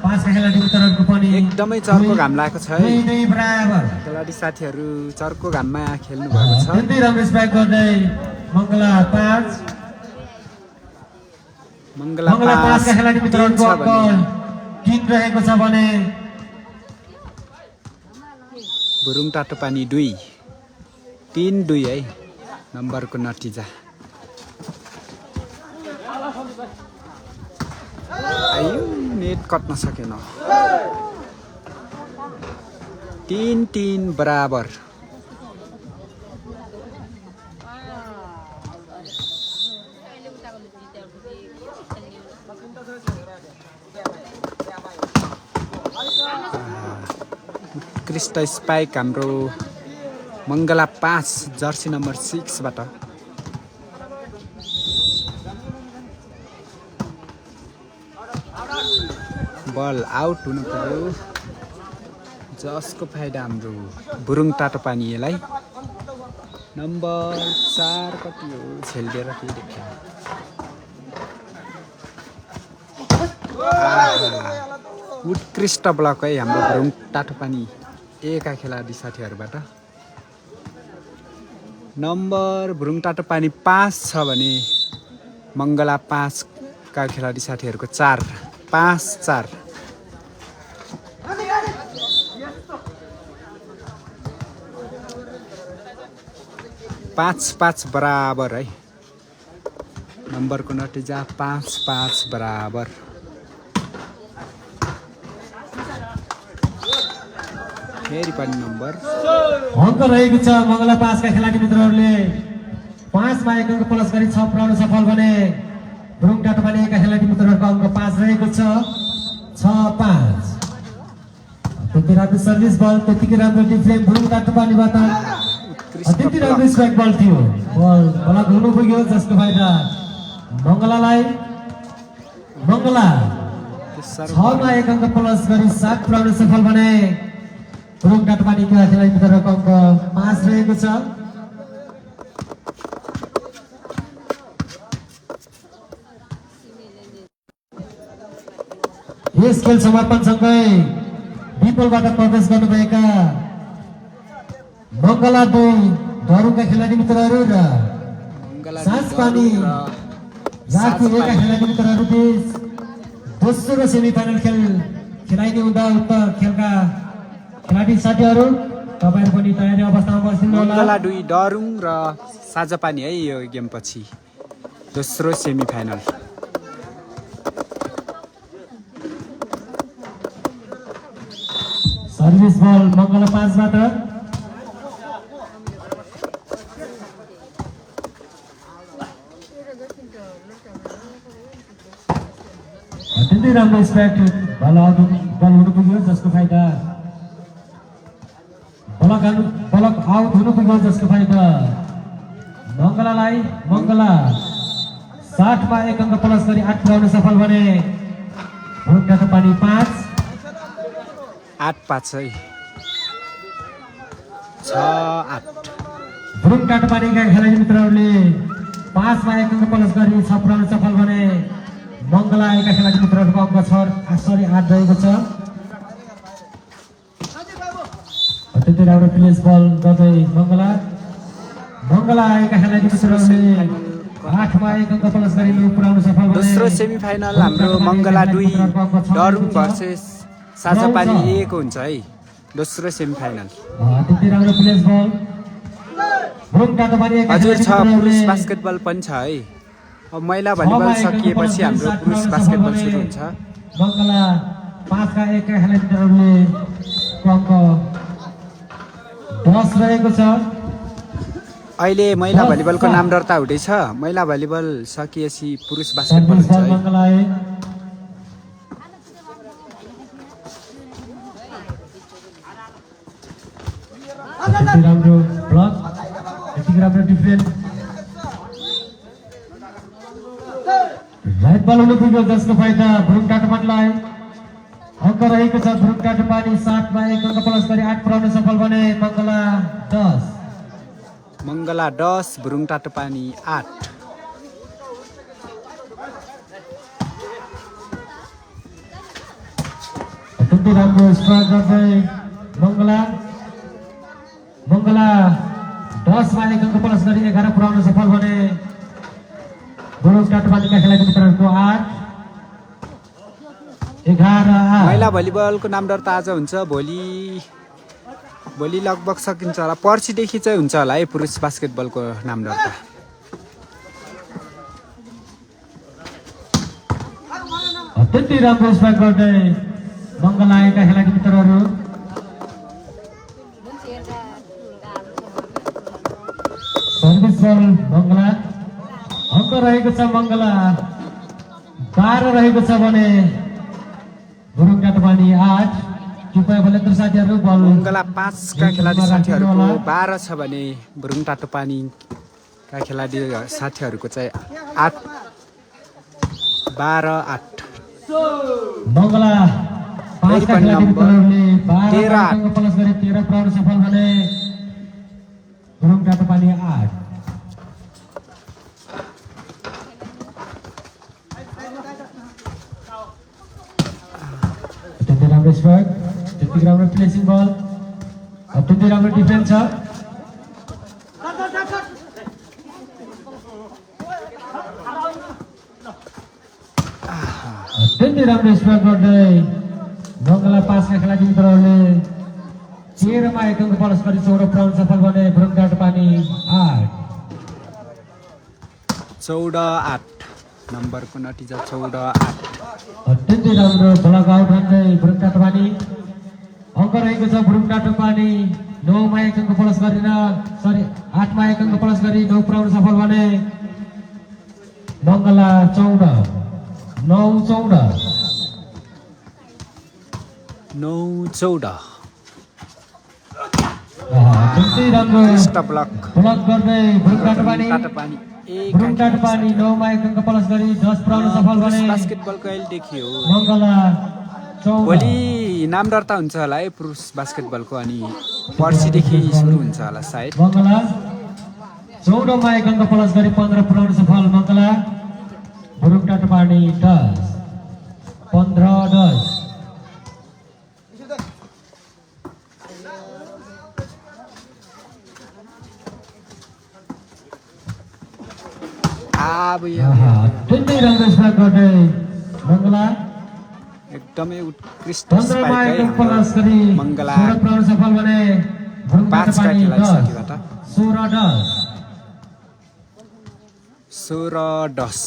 [SPEAKER 1] 5 का खेलाडी मित्रहरूको पनि
[SPEAKER 2] एकदमै चर्को घाम लागेको छ है।
[SPEAKER 1] 2-2 बराबर।
[SPEAKER 2] खेलाडी साथीहरू चर्को घाममा खेल्नु भएको छ।
[SPEAKER 1] त्यति राम्रो स्पाइक गर्दै मङ्गला 5
[SPEAKER 2] मङ्गला
[SPEAKER 1] 5 का खेलाडी मित्रहरूको
[SPEAKER 2] छ
[SPEAKER 1] अङ्क
[SPEAKER 2] भने
[SPEAKER 1] 3 रहेको छ भने
[SPEAKER 2] भुरुङ टाटोपानी 2 3-2 है नम्बरको नतिजा। आयो नेट कट्न सकेन। 3-3 बराबर। उत्कृष्ट स्पाइक हाम्रो मङ्गला 5 जर्सी नम्बर 6 बाट। बल आउट हुनु पर्यो, जसको फाइदा हाम्रो भुरुङ टाटोपानीलाई। नम्बर 4 कति हो छेलिदिएर के देख्यो। उत्कृष्ट ब्लक है हाम्रो भुरुङ टाटोपानी एका खेलाडी साथीहरूबाट। नम्बर भुरुङ टाटोपानी 5 छ भने मङ्गला 5 का खेलाडी साथीहरूको 4 5-4। 5-5 बराबर है नम्बरको नतिजा। 5-5 बराबर। फेरि पनि नम्बर
[SPEAKER 1] अङ्क रहेको छ मङ्गला 5 का खेलाडी मित्रहरूले 5मा 1 अङ्क प्लस गरी 6 पुर्याउन सफल भने भुरुङ टाटोपानी एका खेलाडी मित्रहरूको अङ्क 5 रहेको छ। 6-5। त्यति राम्रो सर्भिस बल, त्यतिकै राम्रो डिफ्लेम भुरुङ टाटोपानीबाट। अत्यन्तै राम्रो स्ट्राइक बल थियो बल बलक हुनु पुग्यो जसको फाइदा मङ्गलालाई मङ्गला 6मा 1 अङ्क प्लस गरी 7 पुर्याउन सफल बने गुरुङ काठमाडौँका खेलाडी मित्रहरूको अङ्क 5 रहेको छ यस खेल समापनसँगै विपुलबाट प्रवेश गर्नुभएका मङ्गला 2 धरुङका खेलाडी मित्रहरू र साँझपानी राखी 1 का खेलाडी मित्रहरू बीच दोस्रो सेमिफाइनल खेल खेलाइने हुँदा उक्त खेलका खेलाडी साथीहरू तपाईहरु पनि तयारी अवस्थामा बस्नु होला
[SPEAKER 2] मङ्गला 2 डरुङ र साझापानी है यो गेम पछि दोस्रो सेमिफाइनल
[SPEAKER 1] सर्भिस बल मङ्गला 5 बाट अत्यन्तै राम्रो स्ट्राइक बल हुनु पुग्यो जसको फाइदा बलक आउट हुनु पुग्यो जसको फाइदा मङ्गलालाई मङ्गला 60मा 1 अङ्क प्लस गरी 8 पुर्याउन सफल बने भुटका पानी 5
[SPEAKER 2] 8-5 है 6-8
[SPEAKER 1] भुरुङ काठमाडौँका खेलाडी मित्रहरूले 5मा 1 अङ्क प्लस गरी 6 पुर्याउन सफल बने मङ्गला 1 का खेलाडी मित्रहरूको अङ्क 8 रहेको छ अत्यन्तै राम्रो प्लेस बल गर्दै मङ्गला 1 का खेलाडी मित्रहरूले 8मा 1 अङ्क प्लस गरी 9 पुर्याउन सफल बने
[SPEAKER 2] दोस्रो सेमिफाइनल हाम्रो मङ्गला 2 डरुङ भर्सेस साझापानी 1 हुन्छ है दोस्रो सेमिफाइनल
[SPEAKER 1] अत्यन्तै राम्रो प्लेस बल भुरुङ काठमाडौँ
[SPEAKER 2] हजुर छ पुरुष बास्केटबल पनि छ है अब महिला भलिबल सकिएपछि हाम्रो पुरुष बास्केटबल सुरु हुन्छ
[SPEAKER 1] मङ्गला 5 का 1 का खेलाडी मित्रहरूले अङ्क 10 रहेको छ
[SPEAKER 2] अहिले महिला भलिबलको नाम दर्ता हुँदैछ महिला भलिबल सकिएपछि पुरुष बास्केटबल हुन्छ है
[SPEAKER 1] मङ्गलाले राम्रो ब्लक यति राम्रो डिफेन्स राइट बल हुनु पुग्यो जसको फाइदा भुरुङ काठमाडौँलाई अङ्क रहेको छ भुरुङ काठमाडौँ 7मा 1 अङ्क प्लस गरी 8 पुर्याउन सफल बने
[SPEAKER 2] मङ्गला 10 भुरुङ काठमाडौँ 8
[SPEAKER 1] अत्यन्तै राम्रो स्ट्राइक गर्दै मङ्गला 10मा 1 अङ्क प्लस गरी 11 पुर्याउन सफल बने भुरुङ काठमाडौँका खेलाडी मित्रहरूको 8 11
[SPEAKER 2] महिला भलिबलको नाम दर्ता आज हुन्छ भोलि लगभग सकिन्छ होला पर्सिदेखि चाहिँ हुन्छ होला है पुरुष बास्केटबलको नाम दर्ता
[SPEAKER 1] अत्यन्तै राम्रो स्ट्राइक गर्दै मङ्गला 1 का खेलाडी मित्रहरू सर्भिस बल मङ्गला अङ्क रहेको छ मङ्गला 12 रहेको छ भने भुरुङ काठमाडौँ 8 कृपया बलेन्द्र साथीहरू बल
[SPEAKER 2] मङ्गला 5 का खेलाडी साथीहरूको 12 छ भने भुरुङ काठमाडौँका खेलाडी साथीहरूको चाहिँ 8 12-8
[SPEAKER 1] मङ्गला 5 का खेलाडी मित्रहरूले 12 अङ्क प्लस गरी 13 पुर्याउन सफल भने भुरुङ काठमाडौँ 8 अत्यन्तै राम्रो स्ट्राइक त्यति राम्रो प्लेसिङ बल अत्यन्तै राम्रो डिफेन्स छ अत्यन्तै राम्रो स्ट्राइक गर्दै मङ्गला 5 का खेलाडी मित्रहरूले 13मा 1 अङ्क प्लस गरी 14 पुर्याउन सफल बने भुरुङ काठमाडौँ 8
[SPEAKER 2] 14-8 नम्बरको नतिजा 14-8
[SPEAKER 1] अत्यन्तै राम्रो ब्लक आउट भन्दै भुरुङ काठमाडौँ अङ्क रहेको छ भुरुङ काठमाडौँ 9मा 1 अङ्क प्लस गरेर 8मा 1 अङ्क प्लस गरी 9 पुर्याउन सफल बने मङ्गला 14
[SPEAKER 2] 9-14
[SPEAKER 1] अत्यन्तै राम्रो
[SPEAKER 2] पृष्ठ ब्लक
[SPEAKER 1] ब्लक गर्दै भुरुङ काटपानी
[SPEAKER 2] काटपानी
[SPEAKER 1] भुरुङ काटपानी 9 मा 1 अङ्क प्लस गरी 10 पुर्याउन सफल बने
[SPEAKER 2] बास्केटबलको अहिलेदेखि हो
[SPEAKER 1] मङ्गला 14
[SPEAKER 2] भोलि नाम दर्ता हुन्छ होला है पुरुष बास्केटबलको अनि पर्सिदेखि सुरु हुन्छ होला सायद
[SPEAKER 1] मङ्गला 14 मा 1 अङ्क प्लस गरी 15 पुर्याउन सफल मङ्गला भुरुङ काटपानी 10 15-10 अत्यन्तै राम्रो स्पाइक गर्दै मङ्गला
[SPEAKER 2] एकदमै उत्कृष्ट
[SPEAKER 1] 15 मा 1 अङ्क प्लस गरी
[SPEAKER 2] मङ्गला
[SPEAKER 1] 16 पुर्याउन सफल बने भुरुङ
[SPEAKER 2] 5 का
[SPEAKER 1] काटपानी
[SPEAKER 2] खेलाडी
[SPEAKER 1] 10
[SPEAKER 2] साथीबाट
[SPEAKER 1] 16-10
[SPEAKER 2] 16-10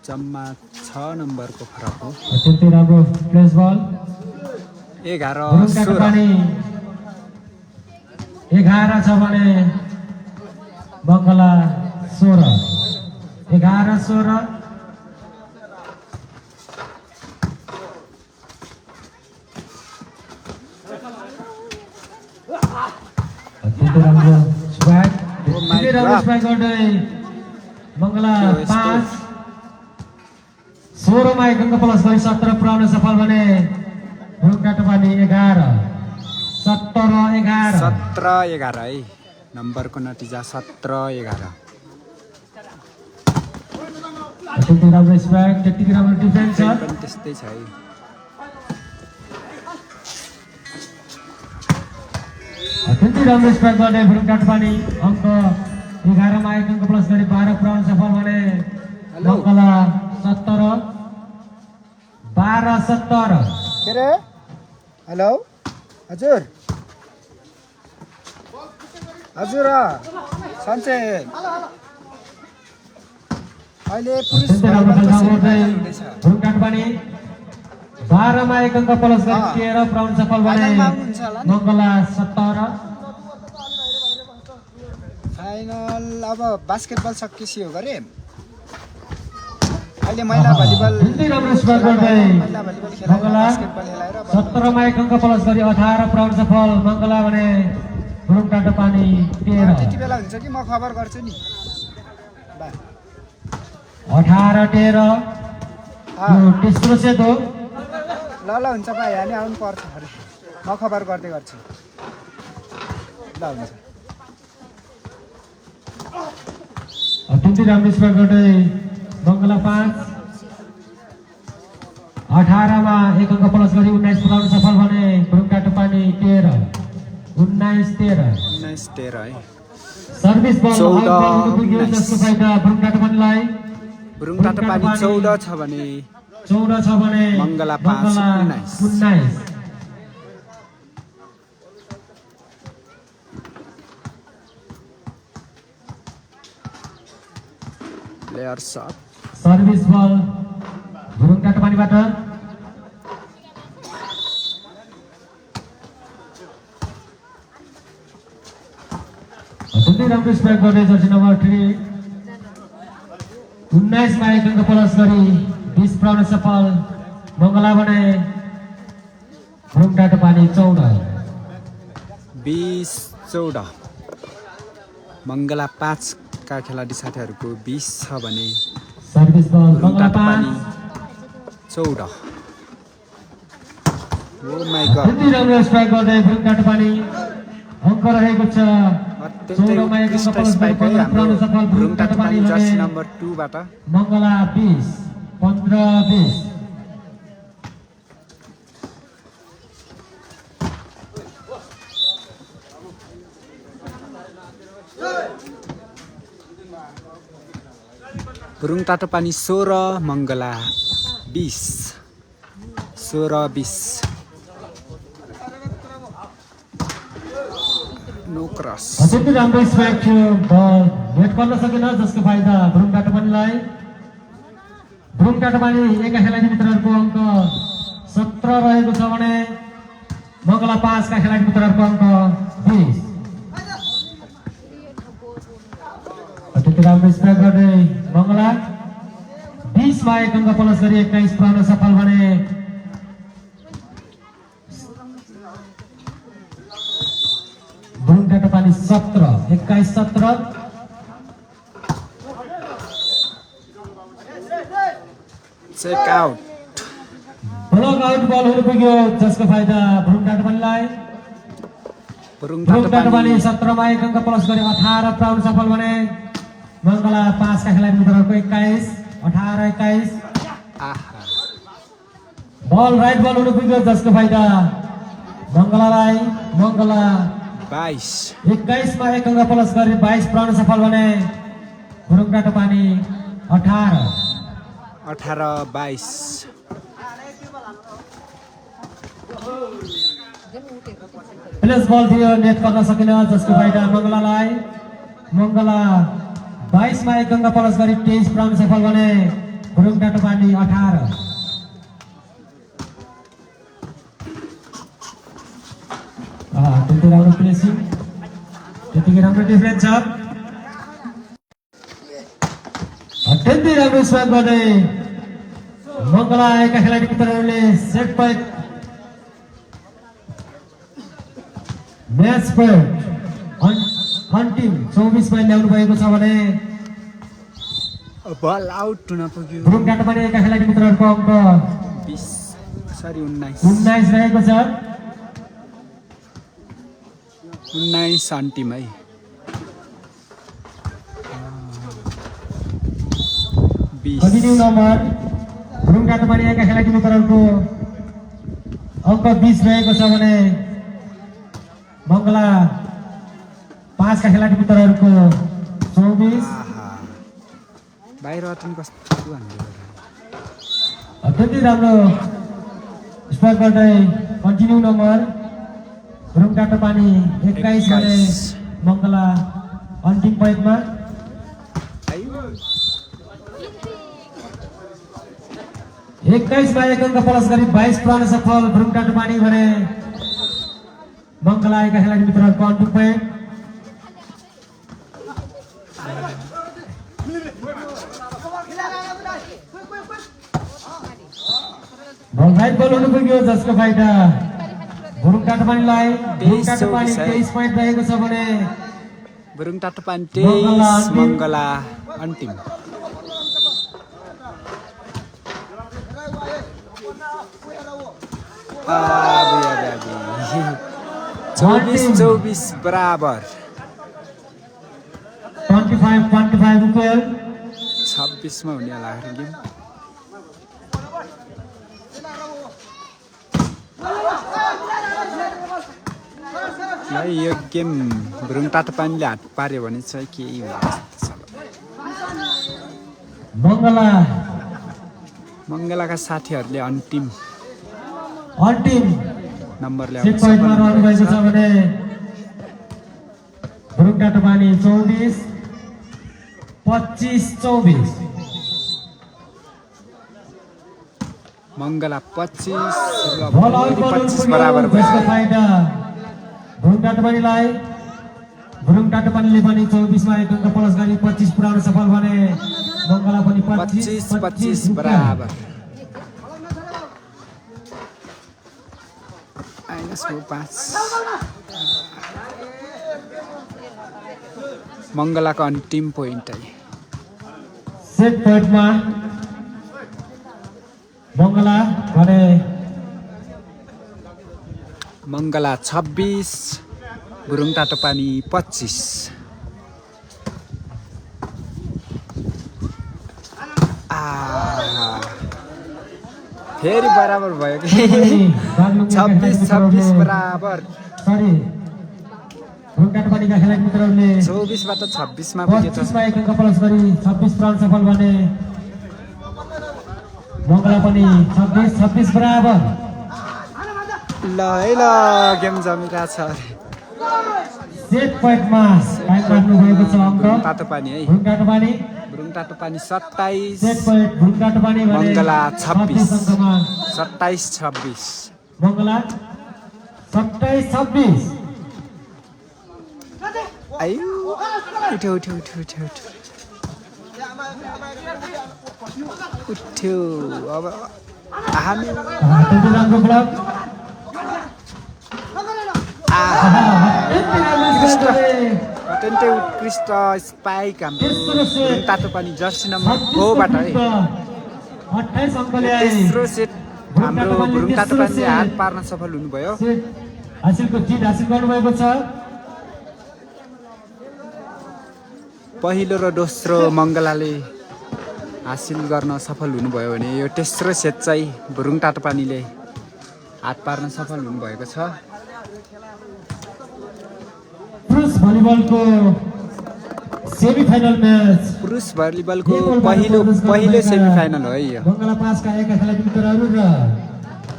[SPEAKER 2] जम्मा 6 नम्बरको फरक हो
[SPEAKER 1] अत्यन्तै राम्रो प्लेस बल
[SPEAKER 2] 11-16
[SPEAKER 1] 11 छ भने मङ्गला 16 11-16 अत्यन्तै राम्रो स्पाइक अत्यन्तै राम्रो स्पाइक गर्दै मङ्गला 5 16 मा 1 अङ्क प्लस गरी 17 पुर्याउन सफल बने भुरुङ काटपानी 11 17-11
[SPEAKER 2] 17-11 है नम्बरको नतिजा 17-11
[SPEAKER 1] अत्यन्तै राम्रो स्पाइक त्यतिकै राम्रो डिफेन्स छ
[SPEAKER 2] पनि त्यस्तै छ है
[SPEAKER 1] अत्यन्तै राम्रो स्पाइक गर्ने भुरुङ काटपानी अङ्क 11 मा 1 अङ्क प्लस गरी 12 पुर्याउन सफल बने मङ्गला 17 12-17
[SPEAKER 2] के रे हेलो हजुर हजुर सन्चै अहिले पुरुष
[SPEAKER 1] अत्यन्तै राम्रो खेल्न गर्दै भुरुङ काटपानी 12 मा 1 अङ्क प्लस गरी 13 पुर्याउन सफल बने मङ्गला 17
[SPEAKER 2] फाइनल अब बास्केटबल सकियो गरे अहिले महिला भलिबल
[SPEAKER 1] अत्यन्तै राम्रो स्पाइक गर्दै
[SPEAKER 2] महिला भलिबल खेलाएर
[SPEAKER 1] मङ्गला
[SPEAKER 2] बास्केटबल खेलाएर
[SPEAKER 1] 17 मा 1 अङ्क प्लस गरी 18 पुर्याउन सफल मङ्गला भने भुरुङ काटपानी 13
[SPEAKER 2] त्यति बेला हुन्छ कि म खबर गर्छु नि बा
[SPEAKER 1] 18-13 यो तेस्रो सेट हो
[SPEAKER 2] ल हुन्छ भाइ हामी आउनु पर्छ अरे म खबर गर्दै गर्छु ल हुन्छ
[SPEAKER 1] अत्यन्तै राम्रो स्पाइक गर्दै मङ्गला 5 18 मा 1 अङ्क प्लस गरी 19 पुर्याउन सफल भने भुरुङ काटपानी 13 19-13
[SPEAKER 2] 19-13 है
[SPEAKER 1] सर्भिस बल
[SPEAKER 2] 14-19
[SPEAKER 1] जसको फाइदा भुरुङ काटपानीलाई
[SPEAKER 2] भुरुङ काटपानी 14 छ भने
[SPEAKER 1] 14 छ भने
[SPEAKER 2] मङ्गला 5
[SPEAKER 1] 19
[SPEAKER 2] प्लेयर शट
[SPEAKER 1] सर्भिस बल भुरुङ काटपानीबाट अत्यन्तै राम्रो स्पाइक गर्दै जर्सी नम्बर 3 19 मा 1 अङ्क प्लस गरी 20 पुर्याउन सफल मङ्गला भने भुरुङ काटपानी 14
[SPEAKER 2] 20-14 मङ्गला 5 का खेलाडी साथीहरूको 20 छ भने
[SPEAKER 1] सर्भिस बल
[SPEAKER 2] भुरुङ
[SPEAKER 1] मङ्गला
[SPEAKER 2] काटपानी
[SPEAKER 1] 5
[SPEAKER 2] 14 ओ माय गॉड
[SPEAKER 1] अत्यन्तै राम्रो स्पाइक गर्दै भुरुङ काटपानी अङ्क रहेको छ
[SPEAKER 2] अत्यन्तै
[SPEAKER 1] 14 मा 1 अङ्क
[SPEAKER 2] उत्कृष्ट
[SPEAKER 1] प्लस
[SPEAKER 2] स्पाइक है
[SPEAKER 1] गरी 15 पुर्याउन सफल
[SPEAKER 2] हाम्रो
[SPEAKER 1] भुरुङ
[SPEAKER 2] भुरुङ काटपानी
[SPEAKER 1] काटपानी
[SPEAKER 2] जर्सी
[SPEAKER 1] भने
[SPEAKER 2] नम्बर 2 बाट
[SPEAKER 1] मङ्गला 20 15-20
[SPEAKER 2] भुरुङ काटपानी 16 मङ्गला 20 16-20 नो क्रस
[SPEAKER 1] अत्यन्तै राम्रो स्पाइक थियो बल नेट गर्न सकेन जसको फाइदा भुरुङ काटपानीलाई भुरुङ काटपानी एका खेलाडी मित्रहरूको अङ्क 17 रहेको छ भने मङ्गला 5 का खेलाडी मित्रहरूको अङ्क 20 अत्यन्तै राम्रो स्पाइक गर्दै मङ्गला 20 मा 1 अङ्क प्लस गरी 21 पुर्याउन सफल भने भुरुङ काटोपानी 17 21-17
[SPEAKER 2] चेक आउट
[SPEAKER 1] ब्लक आउट बल हुन पुग्यो जसको फाइदा भुरुङ काटोपानीलाई।
[SPEAKER 2] भुरुङ
[SPEAKER 1] भुरुङ काटोपानी
[SPEAKER 2] टाटोपानी
[SPEAKER 1] 17 मा 1 अङ्क प्लस गरे 18 प्राउन सफल बने। मङ्गला 5 का खेलाडी मित्रहरूको 21 18 21
[SPEAKER 2] आहा
[SPEAKER 1] बल राइट बल हुन पुग्यो जसको फाइदा मङ्गलालाई। मङ्गला
[SPEAKER 2] 22
[SPEAKER 1] 21 मा 1 अङ्क प्लस गरे 22 प्राउन सफल बने। भुरुङ काटोपानी 18
[SPEAKER 2] 18-22
[SPEAKER 1] प्लेस बल थियो नेट गर्न सकिन जसको फाइदा मङ्गलालाई। मङ्गला 22 मा 1 अङ्क प्लस गरी 23 प्राउन सफल बने। भुरुङ काटोपानी 18 त्यति राम्रो प्लेसिङ त्यतिकै राम्रो डिफरेन्स छ। अत्यन्तै राम्रो स्वाद गर्ने मङ्गलाका खेलाडी मित्रहरूले सेट पोइन्ट म्याच पोइन्ट अन्तिम 24 मा ल्याउनु भएको छ भने
[SPEAKER 2] बल आउट हुन पुग्यो।
[SPEAKER 1] भुरुङ काटोपानीका खेलाडी मित्रहरूको अङ्क 19 रहेको छ।
[SPEAKER 2] 19 अन्तिम है। 20
[SPEAKER 1] कन्टिन्यू नम्बर भुरुङ काटोपानीका खेलाडी मित्रहरूको अङ्क 20 रहेको छ भने मङ्गला 5 का खेलाडी मित्रहरूको 24।
[SPEAKER 2] आहा बाहिर अटन कस्तो भन्नु
[SPEAKER 1] अत्यन्तै राम्रो स्ट्राइक गर्दै कन्टिन्यू नम्बर भुरुङ काटोपानी 21 भने मङ्गला अन्तिम पोइन्टमा। 21 मा 1 अङ्क प्लस गरी 22 प्राउन सफल भुरुङ काटोपानी भने मङ्गलाका खेलाडी मित्रहरूको अन्तिम पोइन्ट। बल राइट बल हुनु पुग्यो जसको फाइदा भुरुङ काटोपानीलाई। भुरुङ काटोपानी 23 पोइन्ट रहेको छ भने
[SPEAKER 2] भुरुङ टाटोपानी 23 मङ्गला अन्तिम। अबे 24 बराबर
[SPEAKER 1] 25 इक्वल
[SPEAKER 2] 26 मा हुने होला गेम। यो गेम भुरुङ टाटोपानीले हात पार्यो भने चाहिँ केही हुन्छ। मङ्गलाका साथीहरूले अन्तिम नम्बर
[SPEAKER 1] सेट पोइन्टमा रहनु भएको छ भने भुरुङ काटोपानी 24 25-24
[SPEAKER 2] मङ्गला 25
[SPEAKER 1] बल आउट बल
[SPEAKER 2] 25 बराबर
[SPEAKER 1] जसको फाइदा भुरुङ काटोपानीलाई। भुरुङ काटोपानीले पनि 24 मा 1 अङ्क प्लस गरी 25 पुर्याउन सफल भने मङ्गला पनि
[SPEAKER 2] 25 बराबर। -5 मङ्गलाको अन्तिम पोइन्ट है।
[SPEAKER 1] सेट पोइन्टमा मङ्गला भने
[SPEAKER 2] मङ्गला 26 भुरुङ टाटोपानी 25। फेरि बराबर भयो कि 26 बराबर।
[SPEAKER 1] सरी भुरुङ काटोपानीका खेलाडी मित्रहरूले
[SPEAKER 2] 24 बाट 26 मा पुग्यो।
[SPEAKER 1] 25 मा 1 अङ्क प्लस गरी 26 प्राउन सफल भने मङ्गला पनि 26 बराबर।
[SPEAKER 2] ल गेम जमिरहेको छ।
[SPEAKER 1] सेट पोइन्टमा टाइम काट्नु भएको छ अङ्क
[SPEAKER 2] टाटोपानी है।
[SPEAKER 1] भुरुङ काटोपानी
[SPEAKER 2] 27
[SPEAKER 1] सेट पोइन्ट भुरुङ काटोपानी भने
[SPEAKER 2] मङ्गला 26
[SPEAKER 1] अङ्कमा
[SPEAKER 2] 27-26
[SPEAKER 1] मङ्गला 27-26
[SPEAKER 2] आयो उठ्यो अब हामी
[SPEAKER 1] राम्रो ब्लक
[SPEAKER 2] अत्यन्तै उत्कृष्ट स्पाइक हाम्रो
[SPEAKER 1] तेस्रो सेट
[SPEAKER 2] तातो पानी जर्सी नम्बर 4 बाट है
[SPEAKER 1] 28 अङ्क ल्याए
[SPEAKER 2] तेस्रो सेट हाम्रो भुरुङ तातो पानीले हात पार्न सफल हुनुभयो
[SPEAKER 1] हासिलको जित हासिल गर्नुभएको छ
[SPEAKER 2] पहिलो र दोस्रो मङ्गलाले हासिल गर्न सफल हुनुभयो भने यो तेस्रो सेट चाहिँ भुरुङ तातो पानीले हात पार्न सफल हुनुभएको छ
[SPEAKER 1] पुरुष भलिबलको सेमी फाइनल म्याच
[SPEAKER 2] पुरुष भलिबलको पहिलो सेमी फाइनल हो है यो
[SPEAKER 1] बङ्गला 5 का एका खेलाडी मित्रहरू र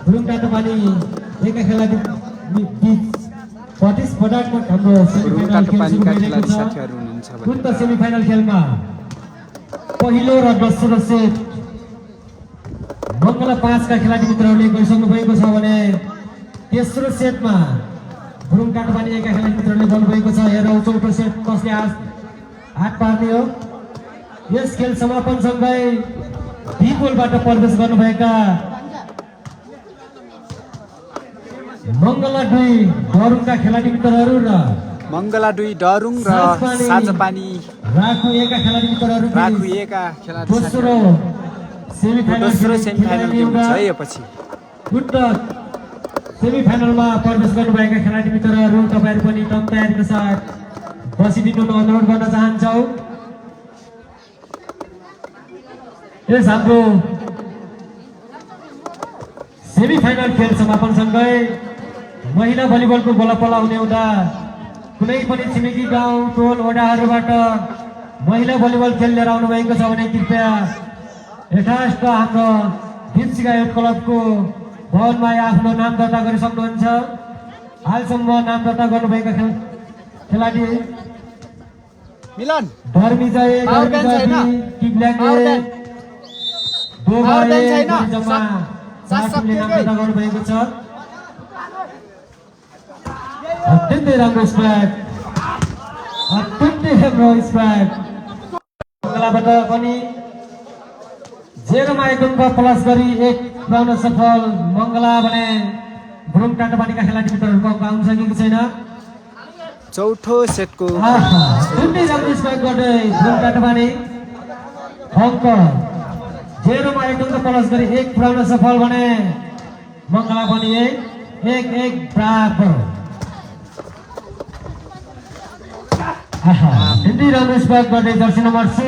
[SPEAKER 1] भुरुङ तातो पानी एका खेलाडी बीच प्रतिस्पर्धात्मक हाम्रो
[SPEAKER 2] भुरुङ तातो पानीका खेलाडी साथीहरू हुनुहुन्छ
[SPEAKER 1] उक्त सेमी फाइनल खेलमा पहिलो र दोस्रो सेट बङ्गला 5 का खेलाडी मित्रहरूले गरिसक्नु भएको छ भने तेस्रो सेटमा भुरुङ तातो पानी एका खेलाडी मित्रहरूले गर्नुभएको छ हेरौँ चौथो सेट कसले हात पार्ने हो यस खेल समापनसँगै बी गोलबाट प्रवेश गर्नुभएका मङ्गला 2 डरुङका खेलाडी मित्रहरू र
[SPEAKER 2] मङ्गला 2 डरुङ र साँझपानी
[SPEAKER 1] राखु एका खेलाडी मित्रहरू
[SPEAKER 2] राखु एका खेलाडी
[SPEAKER 1] दोस्रो
[SPEAKER 2] सेमिफाइनल गेम हुन्छ है यो पछि
[SPEAKER 1] उक्त सेमिफाइनलमा प्रवेश गर्नुभएका खेलाडी मित्रहरू तपाईहरु पनि तम तयारीको साथ बसिदिनु अनुरोध गर्न चाहन्छौ यस हाम्रो सेमिफाइनल खेल समापनसँगै महिला भलिबलको गोला पलाउने हुँदा कुनै पनि छिमेकी गाउँ टोल वडाहरूबाट महिला भलिबल खेल लिएर आउनु भएको छ भने कृपया यथास्थ हाम्रो दिपसिका युथ क्लबको भवनमा आफ्नो नाम दर्ता गरिसक्नुहुन्छ हालसम्म नाम दर्ता गर्नुभएका खेलाडी
[SPEAKER 2] मिलन
[SPEAKER 1] धर्मिजय गर्नुभएको छ अत्यन्तै राम्रो स्प्याक बङ्गलाबाट पनि 0 मा 1 अङ्क प्लस गरी 1 पाउन सफल मङ्गला भने भुरुङ तातो पानीका खेलाडी मित्रहरूको अङ्क आउन सकेको छैन
[SPEAKER 2] चौथो सेटको
[SPEAKER 1] अत्यन्तै राम्रो स्प्याक गर्दै भुरुङ तातो पानी अङ्क 0 मा 1 अङ्क प्लस गरी 1 पुर्याउन सफल भने मङ्गला पनि 1-1 बराबर हिन्दी राम्रो स्प्याक गर्दै जर्सी नम्बर 6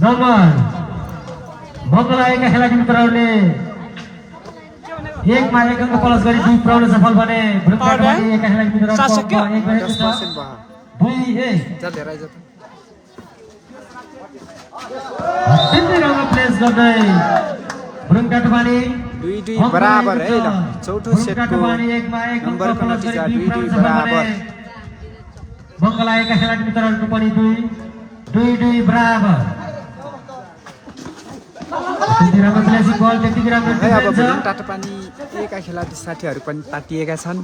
[SPEAKER 1] नम्बर मङ्गला एका खेलाडी मित्रहरूले 1 मा 1 अङ्क प्लस गरी 2 पुर्याउन सफल भने भुरुङ तातो पानी एका खेलाडी मित्रहरूको अङ्क 1 भएको छ 2-1 अत्यन्तै राम्रो प्लेस गर्दै भुरुङ तातो पानी
[SPEAKER 2] 2-2 बराबर है ल चौथो सेटको नम्बरको नतिजा 2-2 बराबर
[SPEAKER 1] मङ्गला एका खेलाडी मित्रहरूको पनि 2-2 बराबर त्यति राम्रो प्लेसिङ बल त्यति राम्रो
[SPEAKER 2] है अब भुरुङ तातो पानी एका खेलाडी साथीहरू पनि तातिएका छन्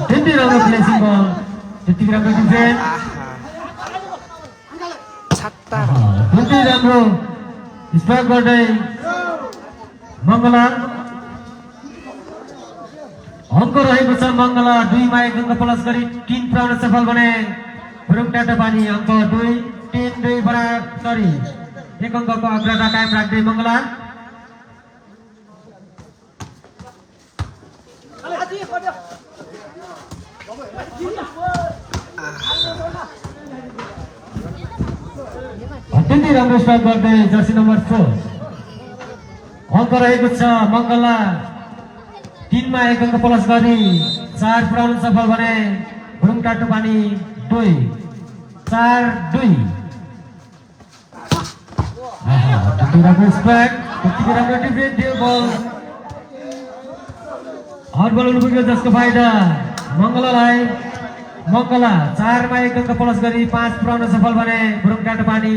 [SPEAKER 1] त्यति राम्रो प्लेसिङ बल त्यति राम्रो डिफेन्स
[SPEAKER 2] छत्ता
[SPEAKER 1] त्यति राम्रो स्ट्राइक गर्दै मङ्गला अङ्क रहेको छ मङ्गला 2 मा 1 अङ्क प्लस गरी 3 पुर्याउन सफल भने भुरुङ तातो पानी अङ्क 2-3 बराबर 1 अङ्कको अग्रता कायम राख्दै मङ्गला अत्यन्तै राम्रो स्ट्राइक गर्दै जर्सी नम्बर 4 अङ्क रहेको छ मङ्गला 3 मा 1 अङ्क प्लस गरी 4 पुर्याउन सफल भने भुरुङ तातो पानी 2-4-2 राम्रो स्ट्राइक त्यति राम्रो डिफेन्स दियो बल हट बल उठ्यो जसको फाइदा मङ्गलालाई मङ्गला 4 मा 1 अङ्क प्लस गरी 5 पुर्याउन सफल भने भुरुङ तातो पानी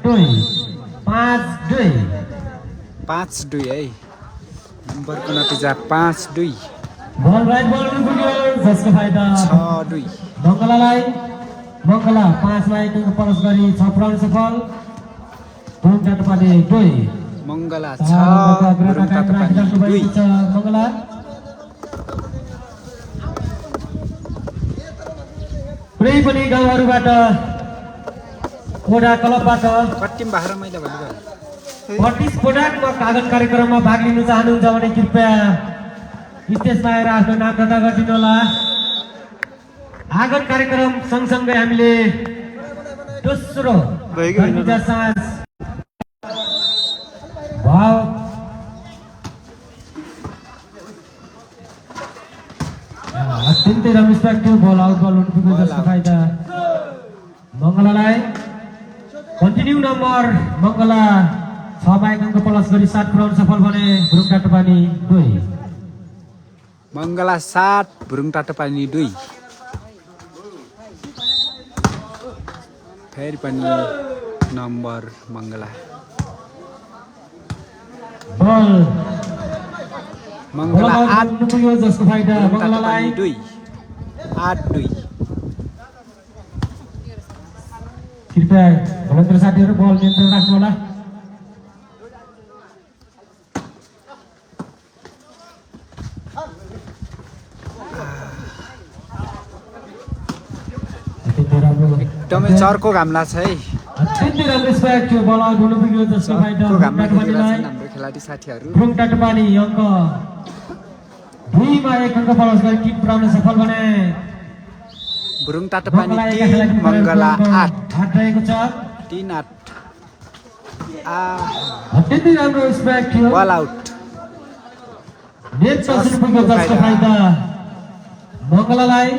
[SPEAKER 1] 2-5-2
[SPEAKER 2] 5-2 है नम्बरको नतिजा 5-2
[SPEAKER 1] बल राइट बल उठ्यो जसको फाइदा
[SPEAKER 2] 6-2
[SPEAKER 1] मङ्गलालाई मङ्गला 5 मा 1 अङ्क प्लस गरी 6 पुर्याउन सफल भुरुङ तातो पानी 2
[SPEAKER 2] मङ्गला 6 भुरुङ तातो पानी 2
[SPEAKER 1] मङ्गला कुनै पनि गाउँहरूबाट वडा क्लबबाट
[SPEAKER 2] कट्टिम बाह्र महिला भनेको
[SPEAKER 1] प्रतिस्पर्धात्मक आगन कार्यक्रममा भाग लिन चाहनुहुन्छ भने कृपया स्टेजमा आएर आफ्नो नाम दर्ता गरिदिनु होला। आगन कार्यक्रम सँगसँगै हामीले दोस्रो धर्मिका साँझ भाव अत्यन्तै रेस्पेक्टिभ बल आउट बल उठेको जसको फाइदा मङ्गलालाई कन्टिन्यू नम्बर मङ्गला 6 अंक प्लस गरी 7 पुर्याउन सफल बने भुरुङ टाटोपानी 2
[SPEAKER 2] मङ्गला 7 भुरुङ टाटोपानी 2 फेरि पनि नम्बर मङ्गला
[SPEAKER 1] बल
[SPEAKER 2] मङ्गला 8
[SPEAKER 1] पुग्यो जसको फाइदा मङ्गलालाई
[SPEAKER 2] 2 8-2
[SPEAKER 1] कृपया भलन्तर साथीहरु बल नियन्त्रण राख्नु होला।
[SPEAKER 2] एकदमै चर्को घाम लाग्छ है।
[SPEAKER 1] अत्यन्तै राम्रो स्पाइक थियो बल आउट हुनु पुग्यो जसको फाइदा
[SPEAKER 2] हाम्रो खेलाडी साथीहरू
[SPEAKER 1] भुरुङ टाटोपानी अंक 2 मा 1 अंक प्लस गरी टिम पुर्याउन सफल बने
[SPEAKER 2] भुरुङ टाटोपानी 3 मङ्गला 8
[SPEAKER 1] रहेको छ
[SPEAKER 2] 3-8
[SPEAKER 1] अत्यन्तै राम्रो स्पाइक थियो
[SPEAKER 2] बल आउट
[SPEAKER 1] नेट ससिन पुग्यो जसको फाइदा मङ्गलालाई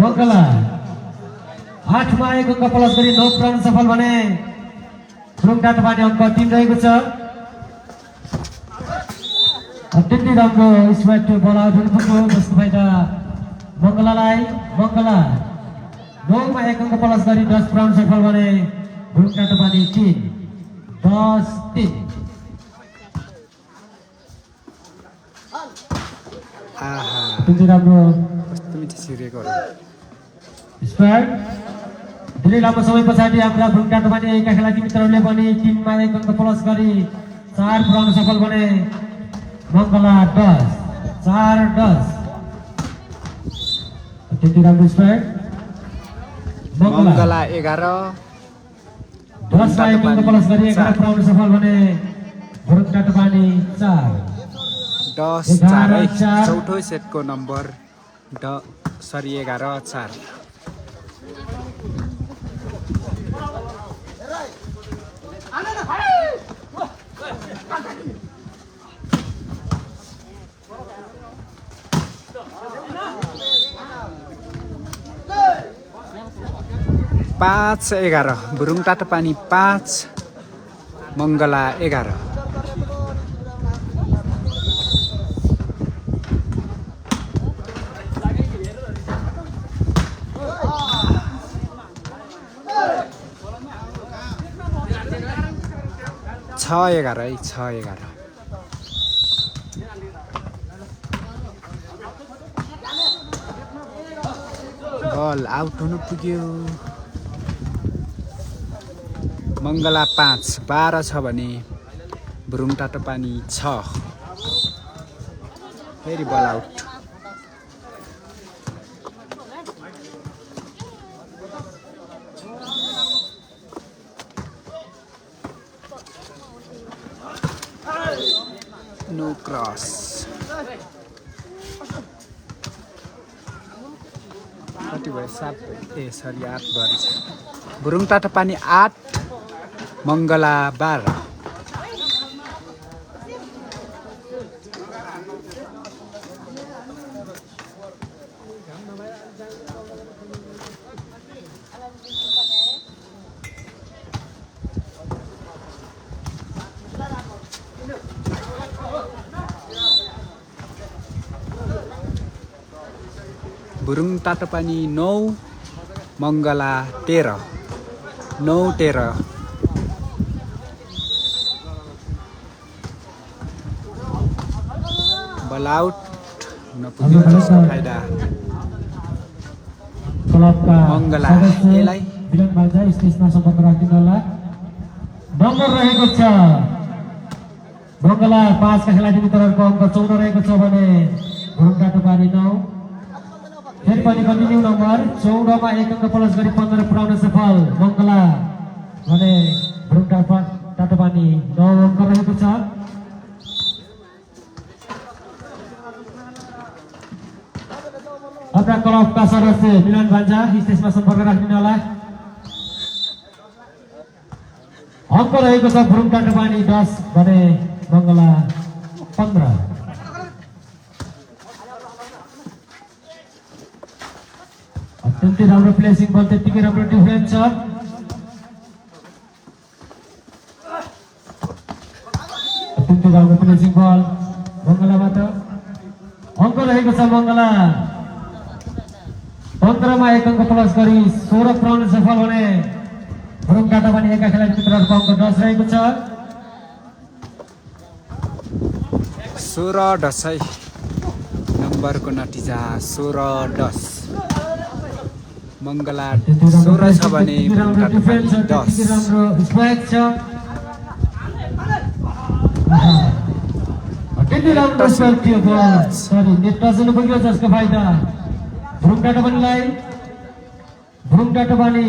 [SPEAKER 1] मङ्गला 8 मा 1 अंक प्लस गरी 9 पुर्याउन सफल बने भुरुङ टाटोपानी अंक 3 रहेको छ। अत्यन्तै राम्रो स्पाइक थियो बल आउट हुनु पुग्यो जसको फाइदा मङ्गलालाई मङ्गला 9 मा 1 अंक प्लस गरी 10 पुर्याउन सफल बने भुरुङ टाटोपानी 3 10-3 अत्यन्तै राम्रो
[SPEAKER 2] कस्तो मिठो सिरेको
[SPEAKER 1] स्पाइक धेरै लामो समय पछाडि हाम्रा भुरुङ टाटोपानी एका खेलाडी मित्रहरूले पनि 3 मा 1 अंक प्लस गरी 4 पुर्याउन सफल बने मङ्गला 10 4-10 अत्यन्तै राम्रो स्पाइक
[SPEAKER 2] मङ्गला 11
[SPEAKER 1] 10 मा 1 अंक प्लस गरी 11 पुर्याउन सफल बने भुरुङ टाटोपानी 4
[SPEAKER 2] 10-4 है। चौथो सेटको नम्बर 11-4 5-11 भुरुङ टाटोपानी 5 मङ्गला 11 6-11 है 6-11 बल आउट हुनु पुग्यो मङ्गला 5 12 छ भने भुरुङ टाटोपानी 6 फेरि बल आउट नो क्रस कति भयो 7 8 भरि छ भुरुङ टाटोपानी 8 मङ्गला 12 भुरुङ टाटोपानी 9 मङ्गला 13 9-13 बल आउट नपुग्यो जसको फाइदा
[SPEAKER 1] क्लबका
[SPEAKER 2] मङ्गला एलाई
[SPEAKER 1] विलन भान्जा स्टेजमा सम्पर्क राखिदिनु होला। नम्बर रहेको छ मङ्गला 5 का खेलाडी मित्रहरूको अङ्क 14 रहेको छ भने भुरुङ टाटोपानी 9 फेरि पनि कन्टिन्यू नम्बर 14 मा 1 अङ्क प्लस गरी 15 पुर्याउन सफल मङ्गला भने भ्रुङ टाटोपानी 9 अङ्क रहेको छ। अपना क्लबका सदस्य मिलन भान्जा स्टेजमा सम्पर्क राख्दिनुहोला। अङ्क रहेको छ भ्रुङ टाटोपानी 10 भने मङ्गला 15। अत्यन्तै राम्रो प्लेसिङ बल, त्यतिकै राम्रो डिफेन्स छ। अत्यन्तै राम्रो प्लेसिङ बल मङ्गलाबाट। अङ्क रहेको छ मङ्गला 15 मा 1 अङ्क प्लस गरी 16 पुर्याउन सफल भने भ्रुङ टाटोपानी एका खेलाडी मित्रहरूको अङ्क 10 रहेको छ।
[SPEAKER 2] 16-10 नम्बरको नतिजा 16-10 मङ्गला 16 छ भने भ्रुङ टाटोपानी 10।
[SPEAKER 1] राम्रो स्ट्राइक छ। अत्यन्तै राम्रो स्ट्राइक थियो बल। सरी नेट टच हुनु पुग्यो जसको फाइदा भ्रुङ टाटोपानीलाई। भ्रुङ टाटोपानी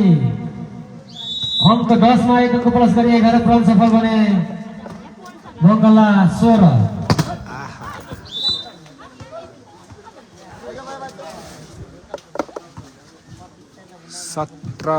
[SPEAKER 1] अङ्क 10 मा 1 अङ्क प्लस गरी 11 पुर्याउन सफल भने मङ्गला 16।
[SPEAKER 2] 17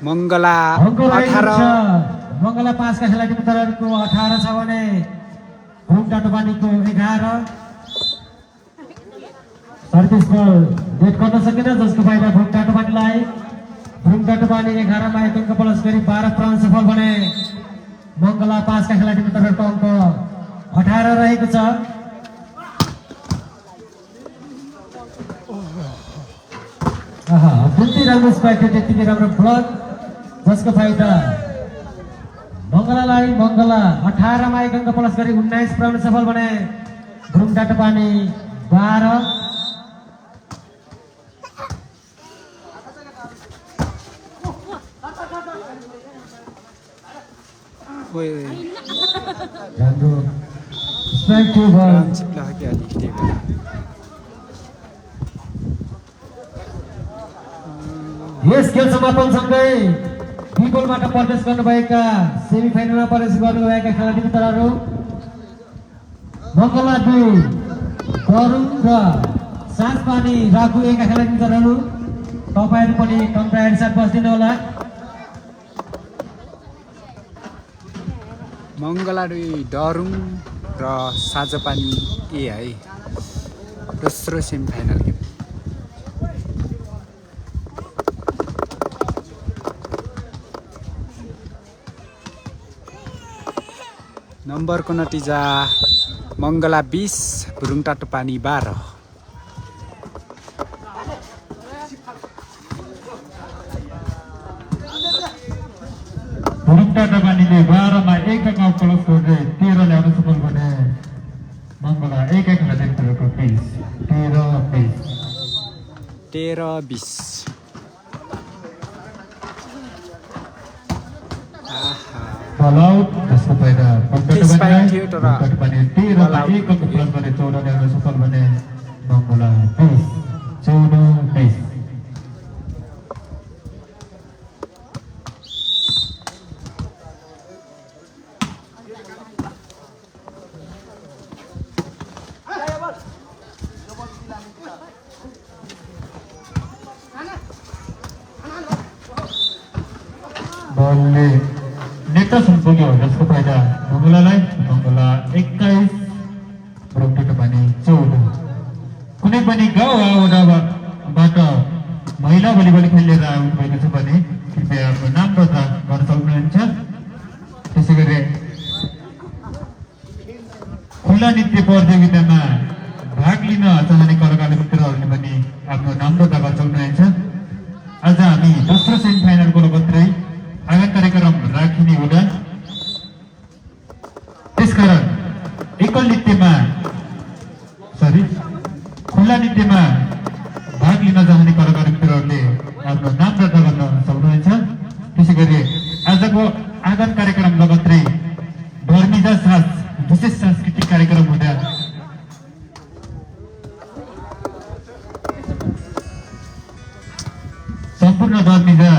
[SPEAKER 2] मङ्गला 18।
[SPEAKER 1] मङ्गला 5 का खेलाडी मित्रहरूको 18 छ भने भ्रुङ टाटोपानीको 11। सर्भिस बल डेट गर्न सकेन जसको फाइदा भ्रुङ टाटोपानीलाई। भ्रुङ टाटोपानी 11 मा 1 अङ्क प्लस गरी 12 पुर्याउन सफल भने मङ्गला 5 का खेलाडी मित्रहरूको अङ्क 18 रहेको छ। अत्यन्तै राम्रो स्पाइक, त्यतिकै राम्रो ब्लक जसको फाइदा मङ्गलालाई। मङ्गला 18 मा 1 अङ्क प्लस गरी 19 पुर्याउन सफल भने भ्रुङ टाटोपानी 12। राम्रो स्ट्राइक थियो बल। यस खेल समापनसँगै बिगोलबाट प्रवेश गर्नुभएका सेमी फाइनलमा प्रवेश गर्नुभएका खेलाडी मित्रहरू मङ्गला 2 तरुण र साँझपानी राखु एका खेलाडी मित्रहरू तपाईँहरू पनि कम्प्रायर साथ बस्दिनु होला।
[SPEAKER 2] मङ्गला 2 डरुङ र साँझपानी ए है दोस्रो सेमी फाइनल गेम। नम्बरको नतिजा मङ्गला 20 भ्रुङ टाटोपानी 12।
[SPEAKER 1] भ्रुङ टाटोपानीले 12 मा 1 अङ्क प्लस गरी 13 ल्याउन सफल भने मङ्गला 1 खेलाडी मित्रहरूको 20।
[SPEAKER 2] 13-20
[SPEAKER 1] फलआउट जसको फाइदा
[SPEAKER 2] स्पाइक थियो तर
[SPEAKER 1] 13 मा 1 अङ्क प्लस गरी 14 ल्याउन सफल भने मङ्गला 20। 14-20 बलले नेटसम्म पुग्यो जसको फाइदा मङ्गलालाई। मङ्गला 21 भ्रुङ टाटोपानी 14। कुनै पनि गाउँ वडाबाट महिला भलिबल खेलेर आउनु भएको छ भने कृपया आफ्नो नाम दर्ता गर्न सक्नुहुन्छ। त्यसै गरी खुला नृत्य प्रतियोगितामा भाग लिन चाहने कलाकार मित्रहरूले पनि आफ्नो नाम दर्ता गर्न सक्नुहुन्छ। आज हामी दोस्रो सेमी फाइनलको लगत्तै आगामी कार्यक्रम राखिने हुँदा त्यसकारण एकल नृत्यमा खुला नृत्य
[SPEAKER 4] नृत्यमा भाग लिन चाहने कलाकार मित्रहरूले आफ्नो नाम दर्ता गर्न सक्नुहुन्छ। त्यसै गरी आजको आँगन कार्यक्रम लगत्तै धर्मिजा साँझ विशेष सांस्कृतिक कार्यक्रम हुँदा सम्पूर्ण धर्मिजा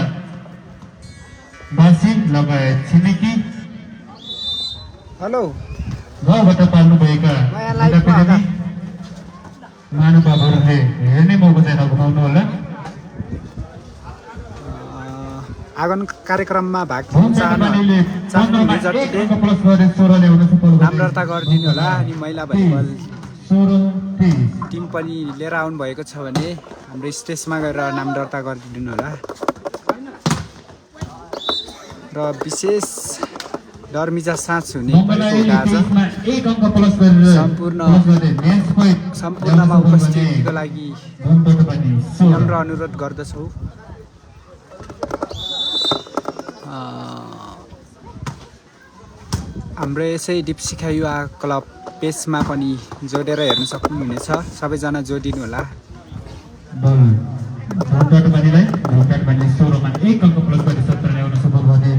[SPEAKER 4] वासी लगायत छिमेकी
[SPEAKER 2] हेलो
[SPEAKER 4] गाउँबाट पाल्नुभएका
[SPEAKER 3] नयाँ लाइफमा
[SPEAKER 4] बुढाबुढी महानुभावहरूले हेर्ने मौका चाहिँ नगुमाउनु होला।
[SPEAKER 2] आँगन कार्यक्रममा भाग लिन चाहनुहुने जतिले
[SPEAKER 4] प्लस गरेर 16 ल्याउन सफल
[SPEAKER 2] नाम दर्ता गरिदिनु होला। अनि महिला भलिबल
[SPEAKER 4] 16 23
[SPEAKER 2] टिम पनि लिएर आउनु भएको छ भने हाम्रो स्टेजमा गएर नाम दर्ता गरिदिनु होला। र विशेष धर्मिजा साँझ हुने भएको आज सम्पूर्णमा उपस्थितिको लागि नम्र अनुरोध गर्दछौँ। हाम्रो यसै दिपशिखा युवा क्लब पेजमा पनि जोडेर हेर्न सक्नुहुनेछ। सबैजना जोडिनु होला।
[SPEAKER 4] धनकाटबानीलाई 16 मा 1 अङ्क प्लस गरी 17 ल्याउन सफल भने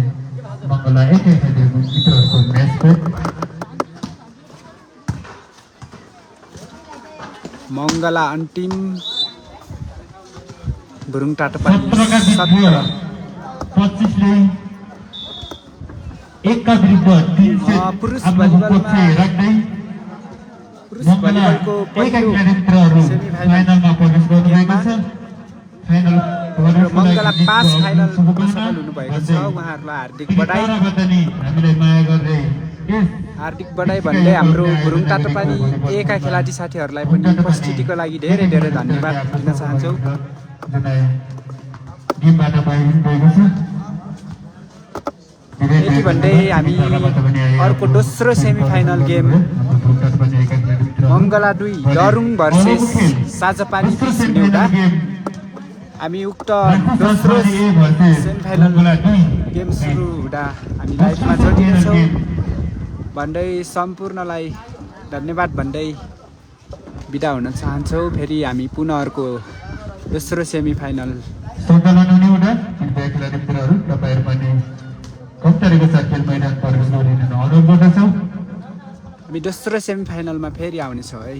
[SPEAKER 4] मङ्गला मित्रहरूको म्याच पोइन्ट।
[SPEAKER 2] मङ्गला अन्तिम बुरुङ टाटोपानी
[SPEAKER 4] 17 25 ले 1 का विरुद्ध 3 से
[SPEAKER 2] पुरुष भलिबलमा
[SPEAKER 4] राख्दै
[SPEAKER 2] पुरुष भलिबलको पहिलो
[SPEAKER 4] फाइनलमा प्रवेश गर्नुभएको छ। फाइनल
[SPEAKER 2] मङ्गला 5 फाइनल सफल हुनुभएको छ। उहाँहरूलाई हार्दिक बधाई
[SPEAKER 4] हामीलाई माया गर्दै
[SPEAKER 2] हार्दिक बधाई भन्दै हाम्रो गुरुङ टाटोपानी एका खेलाडी साथीहरूलाई पनि उपस्थितिको लागि धेरै धेरै धन्यवाद दिन चाहन्छौँ।
[SPEAKER 4] टिमबाट भएको छ।
[SPEAKER 2] यति भन्दै हामी अर्को दोस्रो सेमिफाइनल गेम मङ्गला 2 दरुङ भर्सेस साझापानी सिन्युटा। हामी उक्त दोस्रो सेमिफाइनल गेम सुरु हुँदा हामी लाइभमा जोडिनेछौँ भन्दै सम्पूर्णलाई धन्यवाद भन्दै बिदा हुन चाहन्छौँ। फेरि हामी पुनः अर्को दोस्रो सेमिफाइनल
[SPEAKER 4] सञ्चालन हुने हुँदा कृपया खेलाडी मित्रहरू तपाईँहरू पनि कम्प्युटरको साथ खेल मैदान प्रवेश गरिदिन अनुरोध गर्दछौँ।
[SPEAKER 2] हामी दोस्रो सेमिफाइनलमा फेरि आउनेछौँ है।